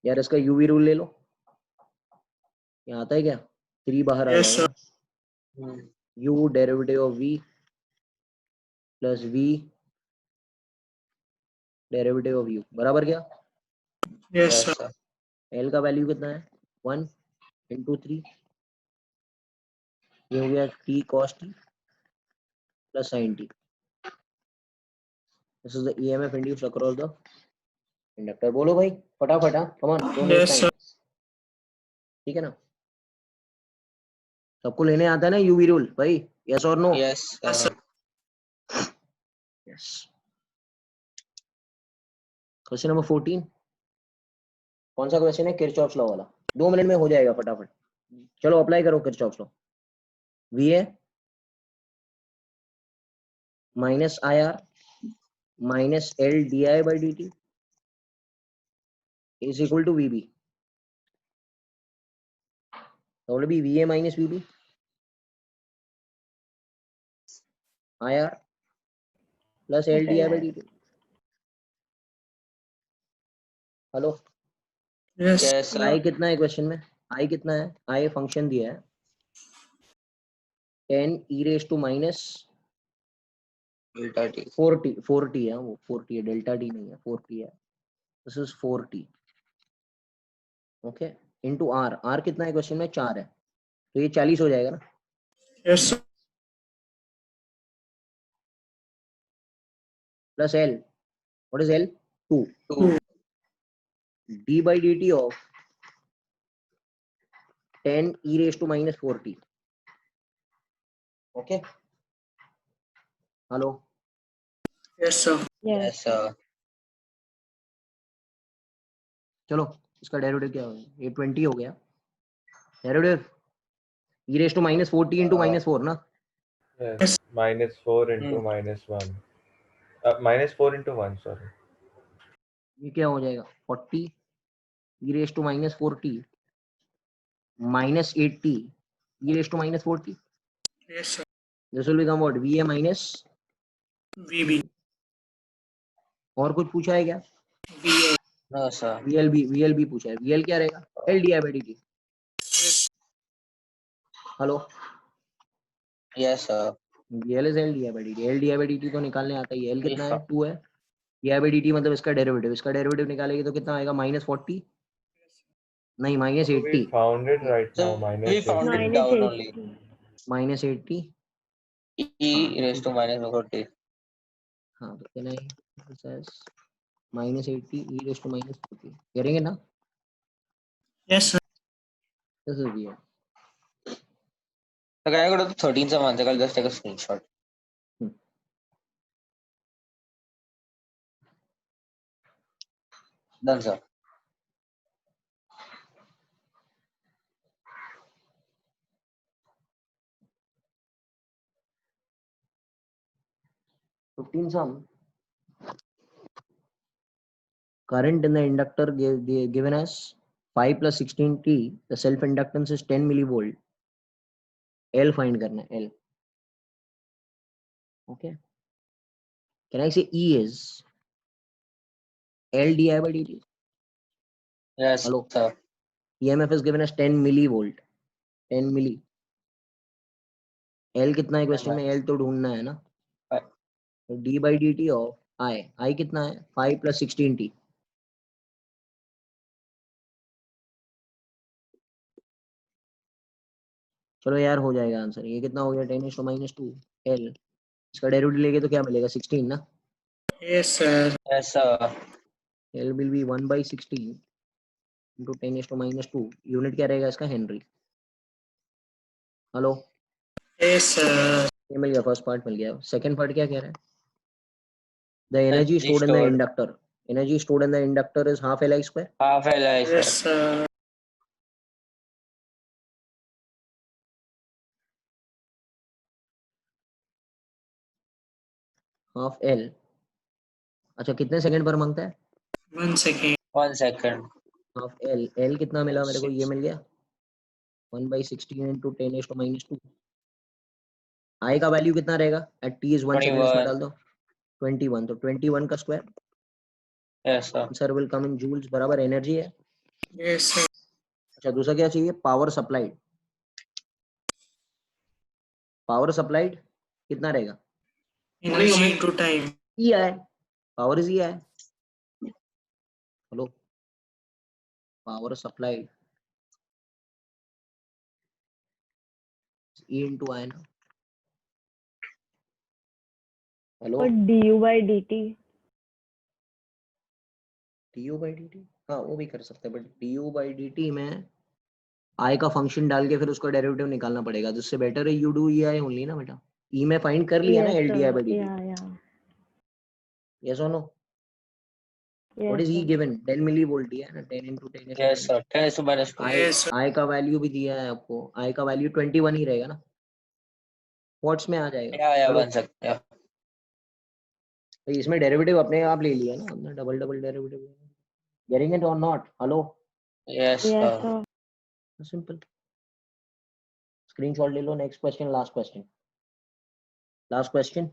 यार इसका यूवी रूल ले लो, यहाँ आता है क्या? 3 बाहर आ Yes, जाएगा, Hmm. u derivative of v plus v derivative of u बराबर क्या? Yes, Yes, sir. sir. L का वैल्यू कितना है? 1 into 3, ये हो गया t cos t plus sin t। This is the EMF induced across the inductor. बोलो भाई फटाफट, come on, don't waste Yes, time, sir. ठीक है ना? सबको लेने आता है ना यूवी रूल भाई? यस और no? Yes, Yes, sir. Yes. Question number 14, कौन सा क्वेश्चन है? किरचॉफ्स लॉ वाला, 2 मिनट में हो जाएगा फटाफट। चलो अप्लाई करो Kirchhoff's law. V A minus I R minus L D I by D T is equal to V B. तो B V A minus V B I R plus L D I by D T. Hello, Yes. Yes, sir. I कितना है question में? आई कितना है? I function दिया है 10 e raise to minus Delta T. 4t है, वो 4t है, डेल्टा टी नहीं है, 4t है। This is 4t, okay, into R. R कितना है क्वेश्चन में? 4 है, तो ये 40 हो जाएगा ना? Yes, sir. plus L. What is L? 2. 2. D by dt of 10 e raised to minus 4t. Okay. Hello. Yes, sir. Yes. Yes, sir. चलो इसका डेरिवेटिव क्या होगा? ये 20 हो गया derivative e raised to minus 4t into minus 4 ना. Yes. Minus 4 into Hmm. minus 1. Minus 4 into 1, sorry. ये क्या हो जाएगा? 40 e raised to minus 4t minus 8t e raised to minus 4t. Yes, sir. This will become what? va minus. VB. और कुछ पूछा है क्या? VA. No, sir. VL भी पूछा है. VL क्या रहेगा? L di by dt. Hello. Yes, sir. VL is L di by dt. L di by dt तो निकालने आता है. L कितना है? If- 2 है. di by dt मतलब इसका डेरिवेटिव निकालेगी तो कितना आएगा? minus 40 नहीं minus So 80 we found it right So now. we Minus found it 80. Minus down 80. only. minus 80. E raised to minus 40. हाँ तो can I this as minus 80 e raised to minus 40. करेंगे ना? Yes, sir. This is weird. So can I go to the 13th sum answer? I'll just take a screenshot. Done, sir. Sum. Current in the inductor given as 5 plus 16t. The self inductance is 10 millivolt. L find करना है. L. Okay. Can I say E is L di by dt? Yes, Hello. sir. EMF is given as 10 millivolt. 10 milli. L कितना है question में? L तो ढूंढना है ना. Five. तो d by dt of I कितना है? 5 plus 16t. चलो यार हो जाएगा आंसर. ये कितना हो गया? 10 is to minus 2 L. इसका डेरिवेटिव लेके तो क्या मिलेगा? 16 ना. Yes, sir. Yes, sir. L will be 1 by 16 into 10 is to minus 2. Unit क्या रहेगा इसका? हेनरी. हेलो. Yes, sir. ये मिल गया. फर्स्ट पार्ट मिल गया. सेकंड पार्ट क्या कह रहा है? The energy stored in the inductor. Energy stored in the inductor is half Li square. Half Li, sir. Yes, sir. Half L. अच्छा कितने सेकंड पर मांगता है? 1 second. 1 second. Half L. L कितना मिला मेरे को? ये 6. मिल गया 1 by 16 into 10 is to minus 2. I का वैल्यू कितना रहेगा? At t is 1 second. इसमें 21. डाल दो 21. तो 21 का square. Yes, sir. Answer will come in joules. बराबर एनर्जी है. Yes, sir. अच्छा दूसरा क्या चाहिए? Power supplied. पावर सप्लाइड कितना रहेगा? Energy into time. E है. पावर इज E है. Hello. Power supplied E into I ना. Hello. Or du by dt. du by dt. हाँ वो भी कर सकते हैं बट du by dt में I का फंक्शन डाल के फिर उसका डेरिवेटिव निकालना पड़ेगा. जिससे बेटर है यू डू EI ओनली ना बेटा. E में फाइंड कर लिया ना Yes, L di sir. by dt. Yeah. Yes or no? What Yes, is E sir. given? 10 millivolt दिया है ना. 10 into 10 is Yes, sir. 10 is to minus 2. Yes, sir. I का वैल्यू भी दिया है आपको. I का वैल्यू 21 ही रहेगा ना. वॉट्स में आ जाएगा. Yeah, hello. 1 second. Yeah. तो इसमें डेरिवेटिव अपने आप ले लिया ना हमने. Double derivative. गेटिंग इट और not? Hello. Yes, Yes, sir. sir. Simple. Screenshot ले लो. Next question. Last question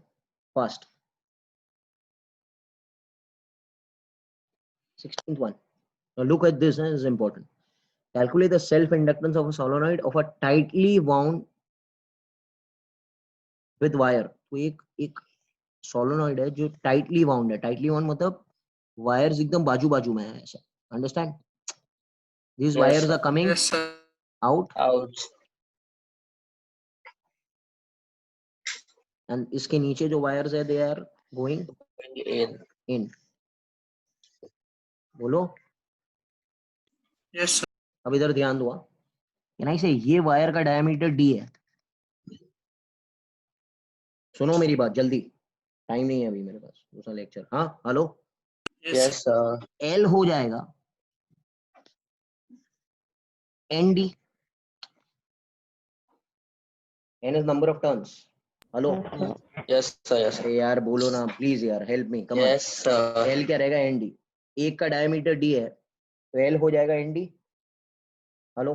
first. 16th one. Now look at this. This is important. Calculate the self inductance of a solenoid of a tightly wound with wire. तो एक solenoid है जो tightly wound है. Tightly wound मतलब wires एकदम बाजू बाजू में है ऐसा. Understand? These Yes, wires sir. are coming Yes, sir. out Out. and इसके नीचे जो वायर्स है they are गोइंग In. इन, बोलो। Yes, sir. अब इधर ध्यान दो। कैन आई से ये वायर का डायमीटर d है। सुनो मेरी बात जल्दी, टाइम नहीं है अभी मेरे पास, दूसरा लेक्चर। हाँ hello, Yes, Yes, sir. L हो जाएगा ND, N is number of turns। Hello, Yes, sir. Yes, sir. Yes, sir. अरे यार बोलो ना प्लीज यार, help me come on. Yes, sir. L क्या रहेगा ND, एक का डायमीटर D है तो L हो जाएगा ND। Hello,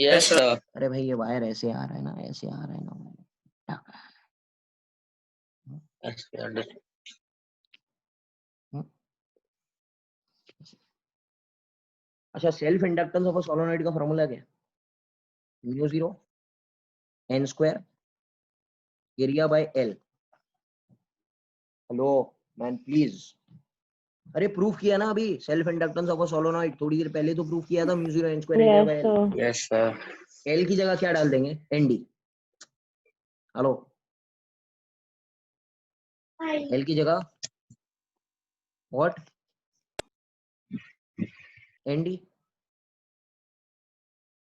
Yes, sir. अरे भाई ये वायर ऐसे आ रहा है ना, ऐसे आ रहा है ना। Yes, we understand. अच्छा, self inductance of a solenoid का फॉर्मूला क्या है? Mu 0 n square area by L। Hello man please, अरे प्रूफ किया ना अभी self inductance of a solenoid, थोड़ी देर पहले तो प्रूफ किया था, mu 0 n square area Yes, by L। sir. Yes, sir. L की जगह क्या डाल देंगे? ND। हेलो, L की जगह व्हाट? ND।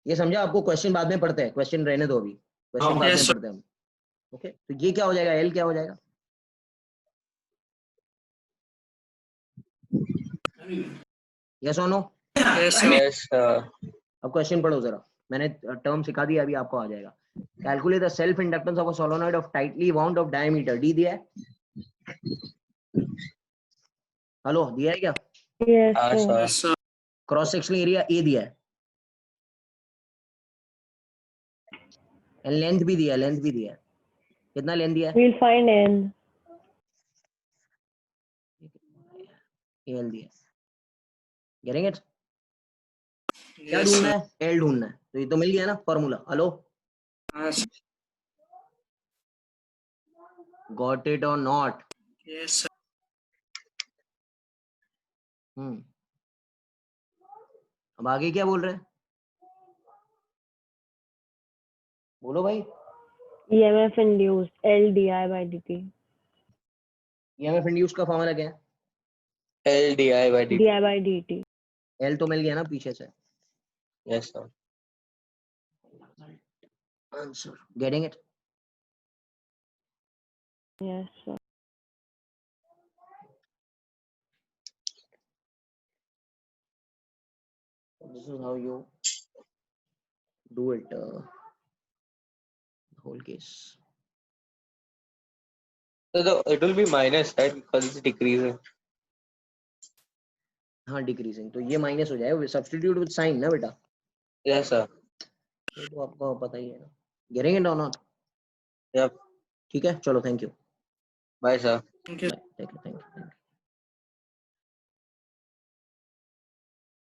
ये समझा आपको? क्वेश्चन बाद में पढ़ते हैं, क्वेश्चन रहने दो अभी, क्वेश्चन बाद Yes, में sir. पढ़ते हैं हम। ओके, तो ये क्या हो जाएगा? L क्या हो जाएगा? यस और no? Yes, sir. Yes, sir. अब क्वेश्चन पढ़ो जरा, मैंने टर्म सिखा दिया अभी, आपको आ जाएगा। Calculate the self inductance of a solenoid of tightly wound of diameter D दिया है। हेलो, दिया है क्या? Yes, Ah, sir. sir. Yes, sir. Cross sectional area A दिया है, एंड लेंथ भी दिया है, लेंथ भी दिया है। कितना लेंथ दिया है? We'll find N. L दिया है। Getting it? क्या Yes, ढूंढना sir. है? L ढूंढना है, तो ये तो मिल गया ना formula. Hello, Yes, got it और नॉट? yes, sir. अब आगे क्या बोल रहे हैं? बोलो भाई। EMF induced L di by dt. EMF induce का फॉर्मूला क्या है? L di by dt. Di by dt. L तो मिल गया ना पीछे से। Yes, sir. Answer, getting it? Yes, sir. This is how you do it, the whole case. So it will be minus, right? Because it's decreasing. हाँ decreasing, तो ये minus हो जाएगा, सब्स्टिट्यूट विद साइन ना बेटा, Yes, sir. ये तो आपको पता ही है ना। गेटिंग इट और नॉट? Yep. ठीक है, चलो thank you. Bye, sir. Thank you. Thank you.